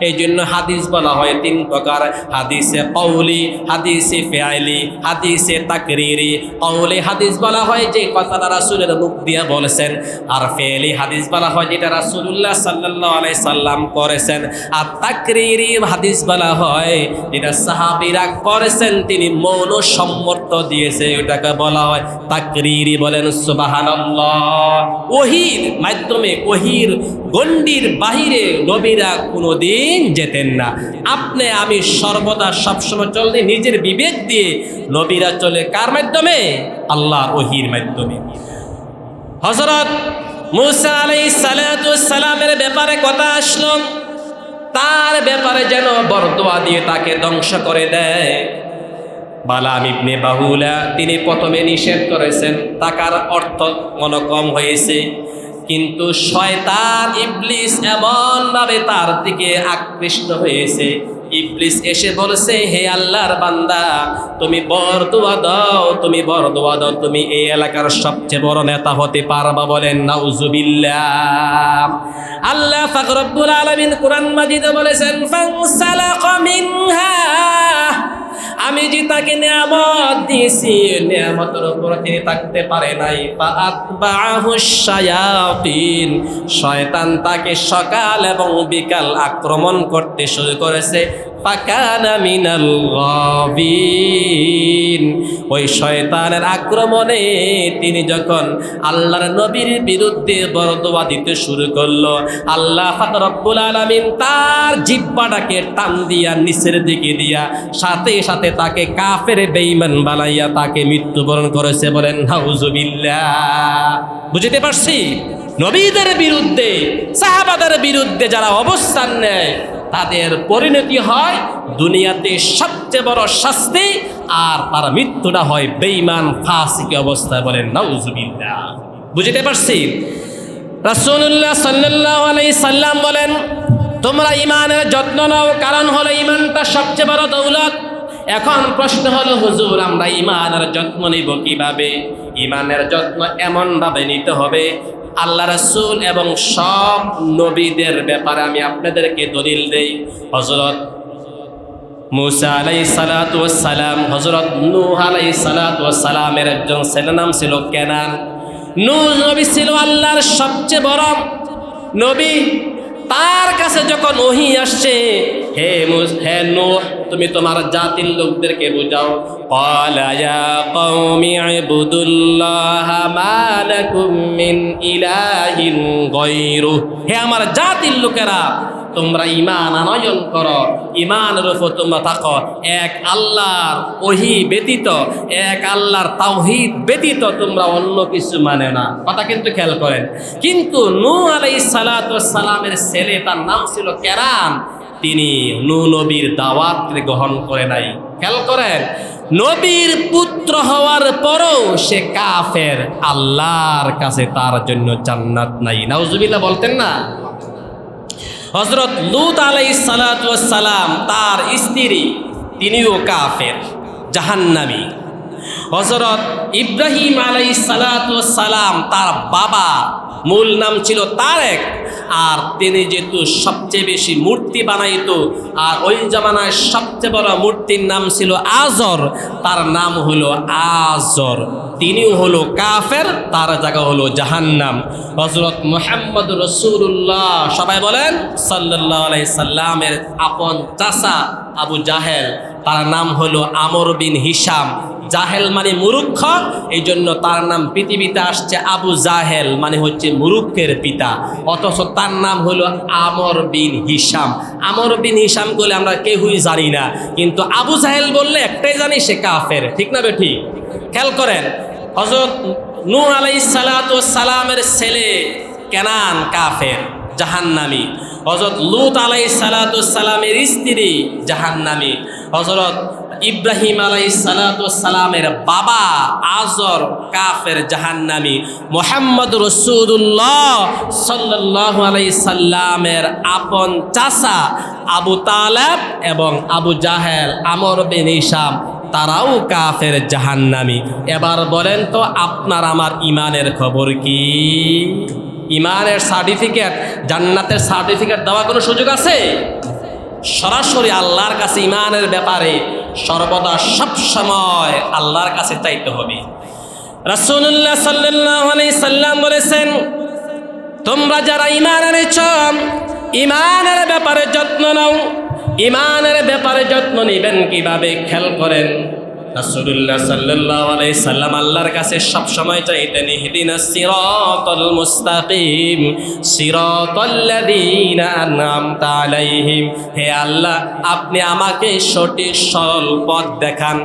S1: এই জন্য হাদিস বলা হয় 3 প্রকার, হাদিসে কওলি, হাদিসে ফিআলি, হাদিসে তাকরিরি। কওলি হাদিস বলা হয় যে কথাটা রাসূলের মুখ দিয়ে বলেছেন, আর ফিআলি হাদিস বলা হয় যেটা রাসূলুল্লাহ সাল্লাল্লাহু আলাইহি সাল্লাম করেছেন, আর তাকরিরি হাদিস বলা হয় যেটা সাহাবীরা করেছেন, তিনি মৌন সম্মত দিয়েছে, ওটাকে বলা হয় তাকরিরি। বলেন সুবহানাল্লাহ। ওহীর মাধ্যমে, ওহীর গণ্ডির বাহিরে নবীরা কোনোদিন যেতেন না। আপনি আমি সর্বদা সবসময় চলতে নিজের বিবেক দিয়ে, নবীরা চলে কার মাধ্যমে? আল্লাহর ওহীর মাধ্যমে। হযরত মুসা আলাইহিস সালাতু ওয়াস সালামের ব্যাপারে কথা আসলো, তার ব্যাপারে যেন বরদোয়া দিয়ে তাকে ধ্বংস করে দেয়। বালাম ইবনে বাহুলা তিনি প্রথমে নিষেধ করেছেন, টাকার অর্থ মনে কম হয়েছে, কিন্তু শয়তান ইবলিস এমনভাবে তার দিকে আকৃষ্ট হয়েছে, ইবলিস এসে বলেছে, হে আল্লাহর বান্দা তুমি বরদোয়া দাও, তুমি বরদোয়া দাও, তুমি এই এলাকার সবচেয়ে বড় নেতা হতে পারবা। বলেন নাউজুবিল্লাহ। আল্লাহ পাক রব্বুল আলামিন কুরআন মাজিদে বলেছেন, ফানসালাকা মিনহা, আমি যে তাকে নিয়ামত দিয়েছি, নিয়ামতের উপর তিনি থাকতে পারে নাই। ফাআতবাহু শায়াতিন, শয়তান তাকে সকাল এবং বিকাল আক্রমণ করতে শুরু করেছে। ফাকানা মিনাল গাবিন, ওই শয়তানের আক্রমণে তিনি যখন আল্লাহর নবীর বিরুদ্ধে বরদোয়া দিতে শুরু করলো, আল্লাহ পাক রব্বুল আলামিন তার জিহ্বাটাকে টান দিয়া নিচের দিকে দিয়া সাথে সাথে তাকে কাফের বেঈমান বানাইয়া তাকে মৃত্যুবরণ করেছে। বলেন নাউজুবিল্লাহ। বুঝতে পারছি? নবীদের বিরুদ্ধে, সাহাবাদের বিরুদ্ধে যারা অবস্থান নেয় তাদের পরিণতি হয় দুনিয়াতে সবচেয়ে বড় শাস্তি, আর তার মৃত্যুটা হয় বেঈমান ফাসিক অবস্থায়। বলেন নাউজুবিল্লাহ। বুঝতে পারছি? রাসূলুল্লাহ সাল্লাল্লাহু আলাইহি সাল্লাম বলেন, তোমরা ইমানের যত্ন নাও, কারণ হলো ইমানটা সবচেয়ে বড় দৌলত। এখন প্রশ্ন হলো, হুজুর আমরা ইমানের যত্ন নিব কিভাবে? ইমানের যত্ন এমনভাবে নিতে হবে, আল্লাহ রাসূল এবং সব নবীদের ব্যাপারে আমি আপনাদেরকে দলিল দেই। হযরত মুসা আলাইহিস সালাতু ওয়াস সালাম, হযরত নূহ আলাইহিস সালাতু ওয়াস সালামের একজন ছেলের নাম ছিল কেনান। নূহ নবী ছিল আল্লাহর সবচেয়ে বড় নবী। তার কাছে যখন ওহী আসছে, হে নূহ, তুমি তোমার জাতির লোকদেরকে বুঝাও। ক্বালা ইয়া কওমি ইবুদুল্লাহা মা লাকুম মিন ইলাহিন গায়রু, হে আমার জাতির লোকেরা, তোমরা ঈমান আনয়ন করো, ঈমানের উপর তোমরা থাকো, এক আল্লাহর ওহী ব্যতীত, এক আল্লাহর তাওহীদ ব্যতীত তোমরা অন্য কিছু মানে না। কথা কিন্তু খেয়াল করেন। কিন্তু নূহ আলাইহিস সালাতু ওয়াস সালামের ছেলে, তার নাম ছিল কেনান, তিনি নূহ নবীর দাওয়াত গ্রহণ করে নাই। খেয়াল করেন, নবীর পুত্র হওয়ার পরও সে কাফের, আল্লাহর কাছে তার জন্য জান্নাত নাই। নাউজুবিল্লাহ বলতেন না? হযরত লূত আলাইহিস সালাতু ওয়াস সালাম, তার স্ত্রী, তিনিও কাফের, জাহান্নামী। হযরত ইব্রাহিম আলাইহিস সালাতু ওয়াস সালাম, তার বাবা মূল নাম ছিল তারেক, আর তিনি যেহেতু সবচেয়ে বেশি মূর্তি বানাইতো, আর ওই জামানায় সবচেয়ে বড় মূর্তির নাম ছিল আজর, তার নাম হলো আজর, তিনিও হলো কাফের, তার জায়গা হলো জাহান্নাম। হযরত মুহাম্মদ রাসূলুল্লাহ, সবাই বলেন সাল্লাল্লাহু আলাইহি সাল্লামের আপন চাচা আবু জাহেল, তার নাম হলো আমর বিন হিশাম। জাহেল মানে মূর্খ, এই জন্য তার নাম পৃথিবীতে আসছে আবু জাহেল, মানে হচ্ছে মূর্খের পিতা, অথচ তার নাম হলো আমর বিন হিশাম। আমর বিন হিশাম বলে আমরা কেউই জানি না, কিন্তু আবু জাহেল বললে একটাই জানি, সে কাফের। ঠিক না বেঠিক? খেয়াল করেন, হযরত নূহ আলাইহিস সালাতু ওয়াস সালামের ছেলে কেনান কাফের, জাহান্নামী। হযরত লূত আলাইহিস সালাতু ওয়াস সালামের স্ত্রী জাহান্নামী। হযরত ইব্রাহিম আলাইহিস সালাতু ওয়াস সালামের বাবা আজর কাফের, জাহান্নামী। মুহাম্মদ রাসূলুল্লাহ সাল্লাল্লাহু আলাইহি সাল্লামের আপন চাচা আবু তালেব এবং আবু জাহেল, আমর বিন হিশাম, তারাও কাফের, জাহান্নামী। এবার বলেন তো, আপনার আমার ইমানের খবর কি? ইমানের সার্টিফিকেট, জান্নাতের সার্টিফিকেট দেওয়ার কোনো সুযোগ আছে? সরাসরি আল্লাহর কাছে ইমানের ব্যাপারে সর্বদা সব সময় আল্লাহর কাছে চাইতে হবে। রাসূলুল্লাহ সাল্লাল্লাহু আলাইহি সাল্লাম বলেছেন, তোমরা যারা ঈমান এনেছ, ঈমানের ব্যাপারে যত্ন নাও। ঈমানের ব্যাপারে যত্ন নেবেন কিভাবে? খেয়াল করেন, রাসূলুল্লাহ সাল্লাল্লাহু আলাইহি সাল্লাম আল্লাহর কাছে সব সময় চাইতেন, ইহদিনাস সিরাতাল মুস্তাকিম সিরাতাল্লাযীনা আন'আমতা আলাইহিম, হে আল্লাহ আপনি আমাকে সঠিক সরল পথ দেখান।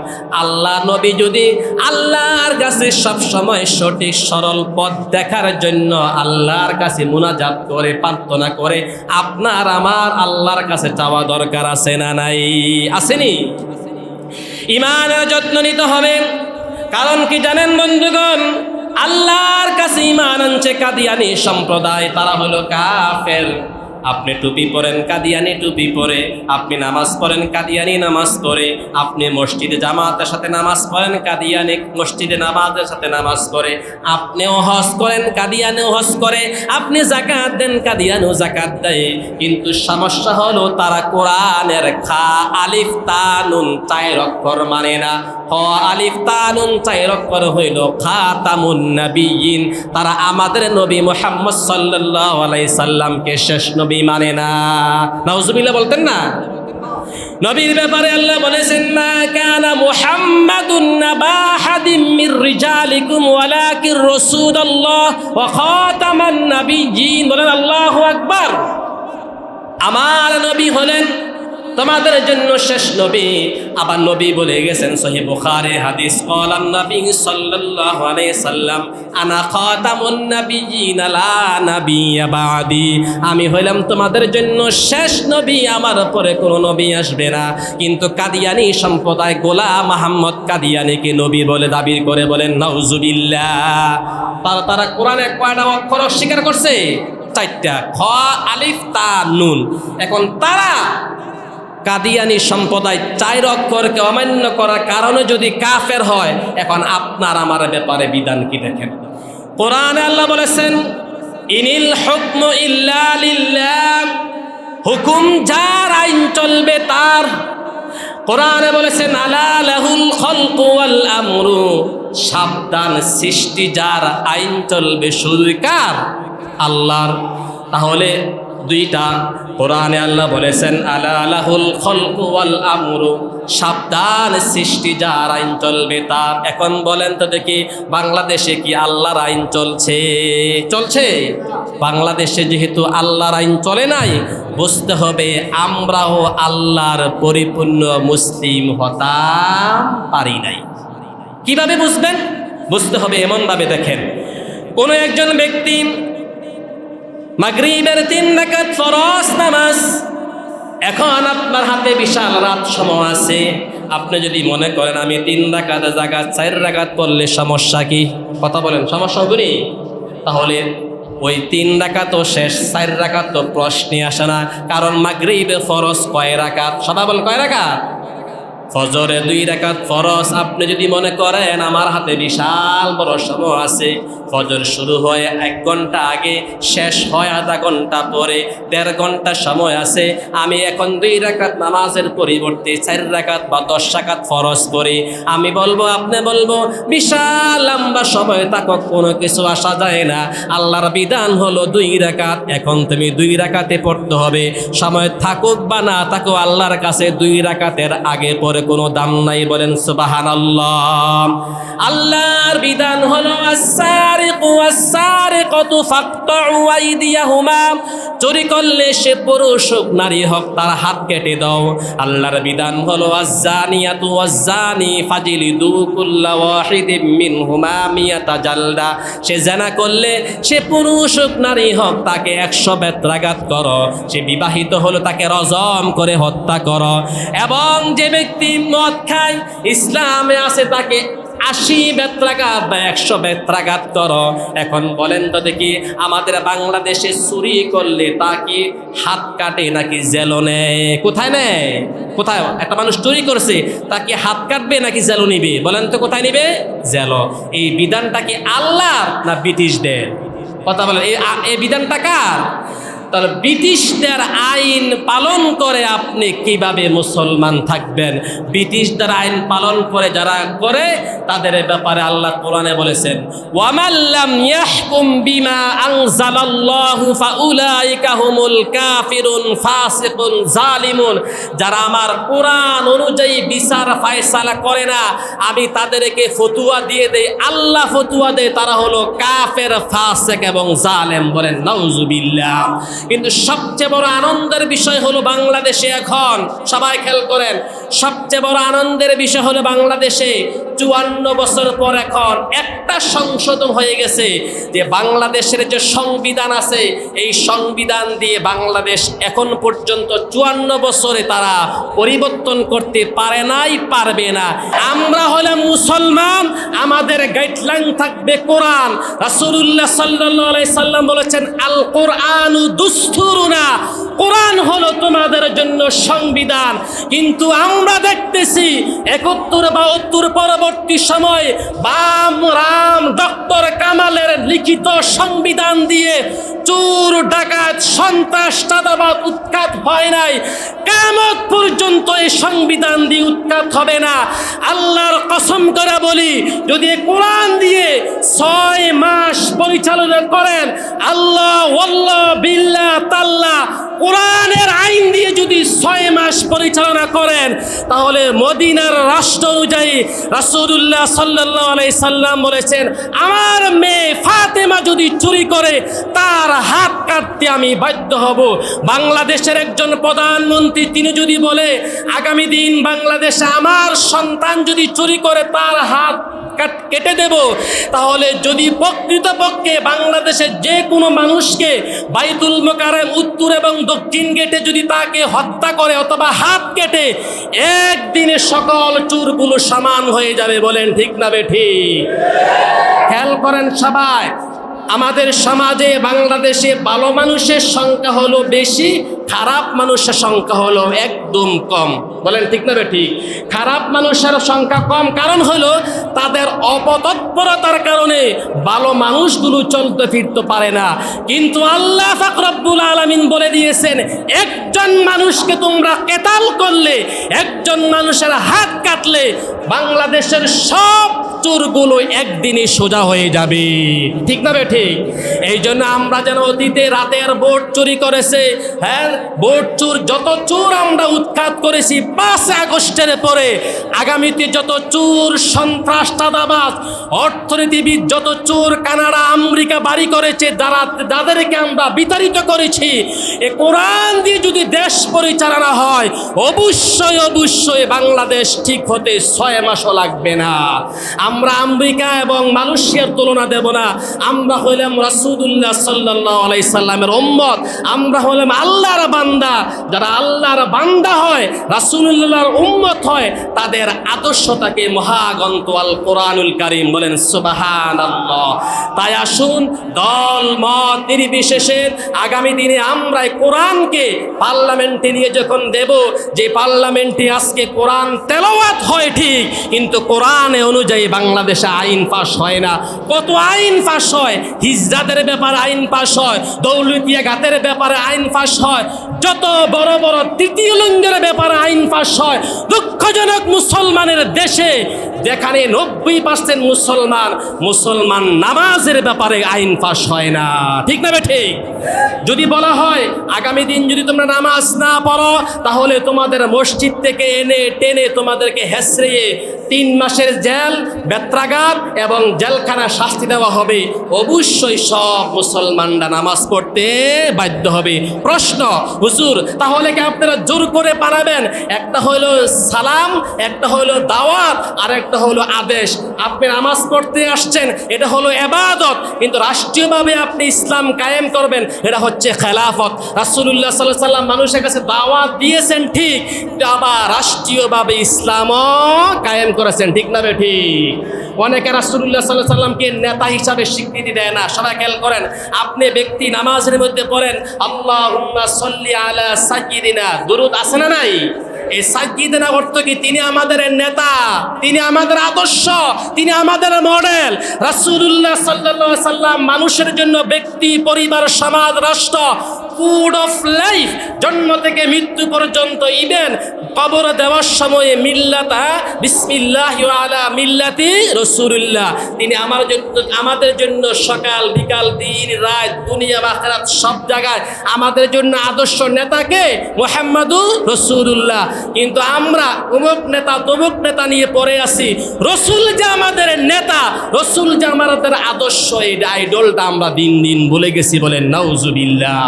S1: আল্লাহ নবী যদি আল্লাহর কাছে সব সময় সঠিক সরল পথ দেখার জন্য আল্লাহর কাছে মুনাজাত করে, প্রার্থনা করে, আপনার আমার আল্লাহর কাছে চাওয়া দরকার আছে না নাই? আসেনি? ঈমানের যত্ন নিতে হবে। কারণ কি জানেন বন্ধুগণ, আল্লাহর কাছে ঈমান আনছে কাদিয়ানী সম্প্রদায়, তারা হলো কাফের। আপনি টুপি পরেন, কাদিয়ানি টুপি পরে, আপনি নামাজ পড়েন, কাদিয়ানি নামাজ পড়ে, আপনি মসজিদে জামাতের সাথে নামাজ পড়েন, কাদিয়ানি মসজিদে নামাজের সাথে নামাজ পড়ে, আপনিও হজ করেন, কাদিয়ানিও হজ করে, আপনি যাকাত দেন, কাদিয়ানিও যাকাত দেয়। কিন্তু সমস্যা হলো তারা কোরআনের খা আলিফ তা নুন 4 অক্ষর মানে না। খ আলিফ তা নুন 4 অক্ষর হইল খাতামুন নবিয়্যিন। তারা আমাদের নবী মুহাম্মদ সাল্লাল্লাহু আলাইহি সাল্লামকে শেষ নবী মানে না। নাউজুবিল্লাহ বলতেন না? নবীর ব্যাপারে আল্লাহ বলেছেন, মা কানা মুহাম্মাদুন নাবা হাদিম মির রিজালিকুম ওয়ালাকির রাসূলুল্লাহ ওয়া খাতামান নাবিয়্যিন। বলেন আল্লাহু আকবার। আমার নবী হলেন তোমাদের জন্য শেষ নবী। আবার নবী বলে গেছেন সহিহ বুখারী হাদিস, ক্বালান নবী সাল্লাল্লাহু আলাইহি সাল্লাম আনা খাতামুন নাবিয়্যিন লা নাবিয়্যা বাদি। আমি হইলাম তোমাদের জন্য শেষ নবী, আমার পরে কোনো নবী আসবে না। কিন্তু কাদিয়ানি সম্প্রদায় গোলাম মুহাম্মদ কাদিয়ানিকে নবী বলে দাবি করে। বলেন নাউজুবিল্লাহ। তারা কোরআনে কয়টা অক্ষর অস্বীকার করছে? 4টা, খ আলিফ তা নুন। এখন তারা কাদিয়ানি সম্প্রদায় 4 অক্ষরকে অমান্য করার কারণে যদি কাফের হয়, এখন আপনার আমার ব্যাপারে বিধান কি দেখেন। কোরআনে আল্লাহ বলেছেন, ইনিল হুকমু ইল্লা লিল্লাহ। হুকুম যার, আইন চলবে তার। কোরআনে বলেছেন, আলা লাহুল খালকু ওয়াল আমরু। সাবধান, সৃষ্টি যার, আইন চলবে শুধু কার? আল্লাহর। তাহলে 2টা কোরআনে আল্লাহ বলেছেন, আলা লাহুল খালকু ওয়াল আমরু। সাবধান, সৃষ্টি যার, আইন চলবে তার। এখন বলেন তো দেখি, বাংলাদেশে কি আল্লাহর আইন চলছে? চলছে? বাংলাদেশে যেহেতু আল্লাহর আইন চলে নাই, বুঝতে হবে আমরাও আল্লাহর পরিপূর্ণ মুসলিম হতাম পারি নাই। কিভাবে বুঝবেন? বুঝতে হবে এমনভাবে, দেখেন কোন একজন ব্যক্তি মাগরিবের 3 রাকাত ফরজ নামাজ, এখন আপনার হাতে বিশাল রাত সময় আছে। আপনি যদি মনে করেন আমি 3 রাকাতের জায়গায় 4 রাকাত পড়লে সমস্যা কি? কথা বলেন, সমস্যা হবে নি? তাহলে ওই 3 রাকাতও শেষ, 4 রাকাত তো প্রশ্নই আসে না। কারণ মাগরিবে ফরজ কয় রাকাত? সবাই বলেন কয় রাকাত? ফজরে 2 রাকাত ফরজ। আপনি যদি মনে করেন আমার হাতে বিশাল বড় সময় আছে, ফজর শুরু হয় 1 ঘন্টা আগে, শেষ হয় আধা ঘন্টা পরে, 1.5 ঘন্টা সময় আছে, আমি এখন 2 রাকাত নামাজের পরিবর্তে 4 রাকাত বা 10 রাকাত ফরজ পড়ি। আমি বলবো, আপনি বলবো বিশাল লম্বা সময় থাকুক, কোনো কিছু আসা যায় না। আল্লাহর বিধান হলো 2 রাকাত। এখন তুমি 2 রাকাতে পড়তে হবে, সময় থাকুক বা না থাকুক, আল্লাহর কাছে 2 রাকাতের আগে পরে কোনো দাম নাই। বলেন সুবহানাল্লাহ। আল্লাহর বিধান হলো আস-সারিকু ওয়াস-সারিকাতু ফাকতাউ আইদিয়াহুমা। চুরি করলে সে পুরুষ হোক নারী হোক, তার হাত কেটে দাও। আল্লাহর বিধান হলো আজ-জানিয়াতু ওয়াজ-জানি ফাজলিদু কুল্লা ওয়াহিদিম মিনহুমা মিয়াতা জালদা। সে জিনা করলে সে পুরুষ হোক নারী হোক, তাকে 100 বেত্রাঘাত করো। সে বিবাহিত হলো, তাকে রজম করে হত্যা করো। এবং যে ব্যক্তি মদ খায়, ইসলামে আছে, তাকে 80 বেত্রাঘাত বা 100 বেত্রাঘাত করো। এখন বলেন তো দেখি, আমাদের বাংলাদেশে চুরি করলে তা কি হাত কাটে নাকি জেলও নেয়? কোথায় নেয়? কোথায়? একটা মানুষ চুরি করছে, তাকে হাত কাটবে নাকি জেলও নিবে? বলেন তো কোথায় নিবে? জেলও। এই বিধানটা কি আল্লাহর না ব্রিটিশদের? কথা বলেন, এই বিধানটা কার? তাহলে ব্রিটিশদের আইন পালন করে আপনি কিভাবে মুসলমান থাকবেন? ব্রিটিশদের আইন পালন করে যারা করে, তাদের ব্যাপারে আল্লাহ কোরআনে বলেছেন, ওয়ামাল্লাম ইয়াহকুম বিমা আনজালাল্লাহু ফাউলাইকা হুমুল কাফিরুন ফাসিকুন জালিমুন। যারা আমার কোরআন অনুযায়ী বিচার ফয়সালা করে না, আমি তাদেরকে ফতোয়া দিয়ে দেই, আল্লাহ ফতোয়া দেয়, তারা হলো কাফের, ফাসিক এবং জালেম। বলেন নাউজুবিল্লাহ। কিন্তু সবচেয়ে বড় আনন্দের বিষয় হলো বাংলাদেশে এখন, সবাই খেয়াল করেন, সবচেয়ে বড় আনন্দের বিষয় হলো বাংলাদেশে 54 বছর পর এখন একটা সংশোধন হয়ে গেছে যে বাংলাদেশের যে সংবিধান আছে এই সংবিধান দিয়ে বাংলাদেশ এখন পর্যন্ত 54 বছরে তারা পরিবর্তন করতে পারে নাই, পারবে না। আমরা হলাম মুসলমান, আমাদের গাইডলাইন থাকবে কোরআন। রাসূলুল্লাহ সাল্লাল্লাহু আলাইহি সাল্লাম বলেছেন, আল কোরআনু দুস্তুরুনা, কোরআন হলো তোমাদের জন্য সংবিধান। কিন্তু আমরা দেখতেছি 71-72 পরবর্তী সময় বাম রাম ডক্টর কামালের লিখিত সংবিধান দিয়ে চোর ডাকাত সন্ত্রাস চাঁদাবাদ উৎখাত হয় নাই, কিয়ামত পর্যন্ত এই সংবিধান দিয়ে উৎখাত হবে না। আল্লাহর কসম করে বলি, যদি কোরআন দিয়ে 6 মাস পরিচালনা করেন, আল্লাহ ওয়াল্লাহ বিল্লাহ তাল্লাহ, কোরআনের আইন দিয়ে যদি 6 মাস পরিচালনা করেন, তাহলে মদিনার রাষ্ট্র অনুযায়ী রাসূলুল্লাহ সাল্লাল্লাহু আলাইহি সাল্লাম বলেছেন, আমার মেয়ে ফাতেমা যদি চুরি করে তার হাত কাটতে আমি বাধ্য হব। বাংলাদেশের একজন প্রধানমন্ত্রী তিনি যদি বলে, আগামী দিন বাংলাদেশে আমার সন্তান যদি চুরি করে তার হাত কেটে দেব, তাহলে যদি প্রকৃতপক্ষে বাংলাদেশের যে কোনো মানুষকে বাইতুল মোকাররম উত্তর এবং দক্ষিণ গেটে যদি তাকে হত্যা করে অথবা হাত কেটে, একদিনে সকল চোরগুলো সমান হয়ে যাবে। বলেন ঠিক না বেঠিক? খেয়াল করেন সবাই, আমাদের সমাজে বাংলাদেশে ভালো মানুষের সংখ্যা হলো বেশি, খারাপ মানুষের সংখ্যা হলো একদম কম। বলেন ঠিক না বেঠিক? খারাপ মানুষের সংখ্যা কম, কারণ হলো তাদের অপতৎপরতার কারণে ভালো মানুষগুলো চলতে ফিরতে পারে না। কিন্তু আল্লাহ পাক রব্বুল আলামিন বলে দিয়েছেন, একজন মানুষকে তোমরা কেতাল করলে, একজন মানুষের হাত কাটলে, বাংলাদেশের সব চোরগুলো একদিনে সোজা হয়ে যাবে। ঠিক না বেঠিক? এই জন্য আমরা যেন অতীতে রাতের ভোট চুরি করেছে, হ্যাঁ ভোট চোর, যত চোর আমরা উৎখাত করেছি 5 আগস্টের পরে, আগামীতে যত চোর সন্ত্রাস চাঁদাবাজ অর্থনীতিবিদ, যত চোর কানাডা আমেরিকা বাড়ি করেছে, যাদেরকে আমরা বিতাড়িত করেছি, এ কোরআন দিয়ে যদি দেশ পরিচালনা হয়, অবশ্যই অবশ্যই বাংলাদেশ ঠিক হতে 6 মাসও লাগবে না। আমরা আমেরিকা এবং মালয়েশিয়ার তুলনা দেব না। আমরা হইলাম রাসূলুল্লাহ সাল্লাল্লাহু আলাইহি সাল্লামের উম্মত, আমরা হইলাম আল্লাহর বান্দা। যারা আল্লাহর বান্দা হয়, রাসূলুল্লাহর উম্মত হয়, তাদের আদর্শটাকে মহাগ্রন্থ আল কোরআনুল কারীম। বলেন সুবহানাল্লাহ। তাই আসুন দল মত নির্বিশেষে আগামী দিনে আমরা কোরআনকে পার্লামেন্টে নিয়ে যখন দেব, যে পার্লামেন্টে আজকে কোরআন তেলাওয়াত হয় ঠিক, কিন্তু কোরআনে অনুযায়ী বাংলাদেশে আইন পাস হয় না। কত আইন পাস হয়, হিজরাতের ব্যাপারে আইন পাস হয়, দৌলতিয়া ঘাতের ব্যাপারে আইন পাস হয়, যত বড় বড় তৃতীয় লিঙ্গের ব্যাপারে আইন পাস হয়। দুঃখজনক মুসলমানের দেশে যেখানে 90% মুসলমান নামাজের ব্যাপারে আইন পাস হয় না। ঠিক না বেঠিক? যদি বলা হয় আগামী দিন যদি তোমরা নামাজ না পড়ো, তাহলে তোমাদের মসজিদ থেকে এনে টেনে তোমাদেরকে হেসড়িয়ে 3 মাসের জেল, বেত্রাঘাত এবং জেলখানা শাস্তি দেওয়া হবে, অবশ্যই সব মুসলমানরা নামাজ পড়তে বাধ্য হবে। প্রশ্ন, হুজুর তাহলে কি আপনারা জোর করে পাঠাবেন? একটা হলো সালাম, একটা হলো দাওয়াত, আর একটা হলো আদেশ। আপনি নামাজ পড়তে আসছেন, এটা হলো ইবাদত, কিন্তু রাষ্ট্রীয়ভাবে আপনি ইসলাম কায়েম করবেন, এটা হচ্ছে খেলাফত। রাসূলুল্লাহ সাল্লাল্লাহু আলাইহি ওয়াসাল্লাম মানুষের কাছে দাওয়াত দিয়েছেন ঠিক, আবার রাষ্ট্রীয়ভাবে ইসলামও কায়েম করেছেন। ঠিক না বেঠিক? অনেকে রাসূলুল্লাহ সাল্লাল্লাহু আলাইহি ওয়াসাল্লামকে নেতা হিসাবে স্বীকৃতি দেয় না। সবাই খেয়াল করেন, আপনি ব্যক্তি নামাজের মধ্যে পড়েন আল্লাহুম্মা সাল্লি আলা সাইয়্যিদিনা, দুরূদ আছে না নাই? এই সাইয়্যিদিনা অর্থ কি? তিনি আমাদের নেতা, তিনি আমাদের আদর্শ, তিনি আমাদের মডেল। রাসূলুল্লাহ সাল্লাল্লাহু আলাইহি ওয়াসাল্লাম মানুষের জন্য ব্যক্তি, পরিবার, সমাজ, রাষ্ট্র, কোড অফ লাইফ, জন্ম থেকে মৃত্যু পর্যন্ত, ইভেন কবর দেওয়ার সময়ে মিল্লাতা বিসমিল্লাহি ওয়া আলা মিল্লাতি রাসূলুল্লাহ, তিনি আমাদের জন্য সকাল বিকাল দিন রাত দুনিয়া বা আখিরাত সব জায়গায় আমাদের জন্য আদর্শ নেতাকে মুহাম্মাদুর রাসূলুল্লাহ। কিন্তু আমরা অমুক নেতা তমুক নেতা নিয়ে পড়ে আছি। রসুল যে আমাদের নেতা, রসুল যে আমাদের আদর্শ, এই আইডলটা আমরা দিন দিন ভুলে গেছি। বলেন নাউজুবিল্লাহ।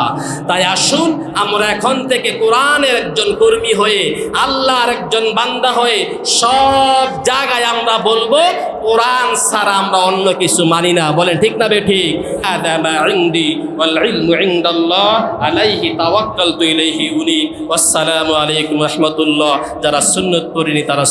S1: তাই আসুন আমরা এখন থেকে কোরআনের একজন কর্মী হয়ে, আল্লাহর একজন বান্দা হয়ে সব জায়গায় আমরা বলবো কোরআন ছাড়া আমরা অন্য কিছু মানি না। বলেন ঠিক না বেঠিক? হাদা মা ইনদি ওয়াল ইলমু ইনদাল্লাহ আলাইহি তাওয়াক্কালতু ইলাইহি উনি। আসসালামু আলাইকুম ওয়া রাহমাতুল্লাহ। যারা সুন্নাত পড়েনি তারা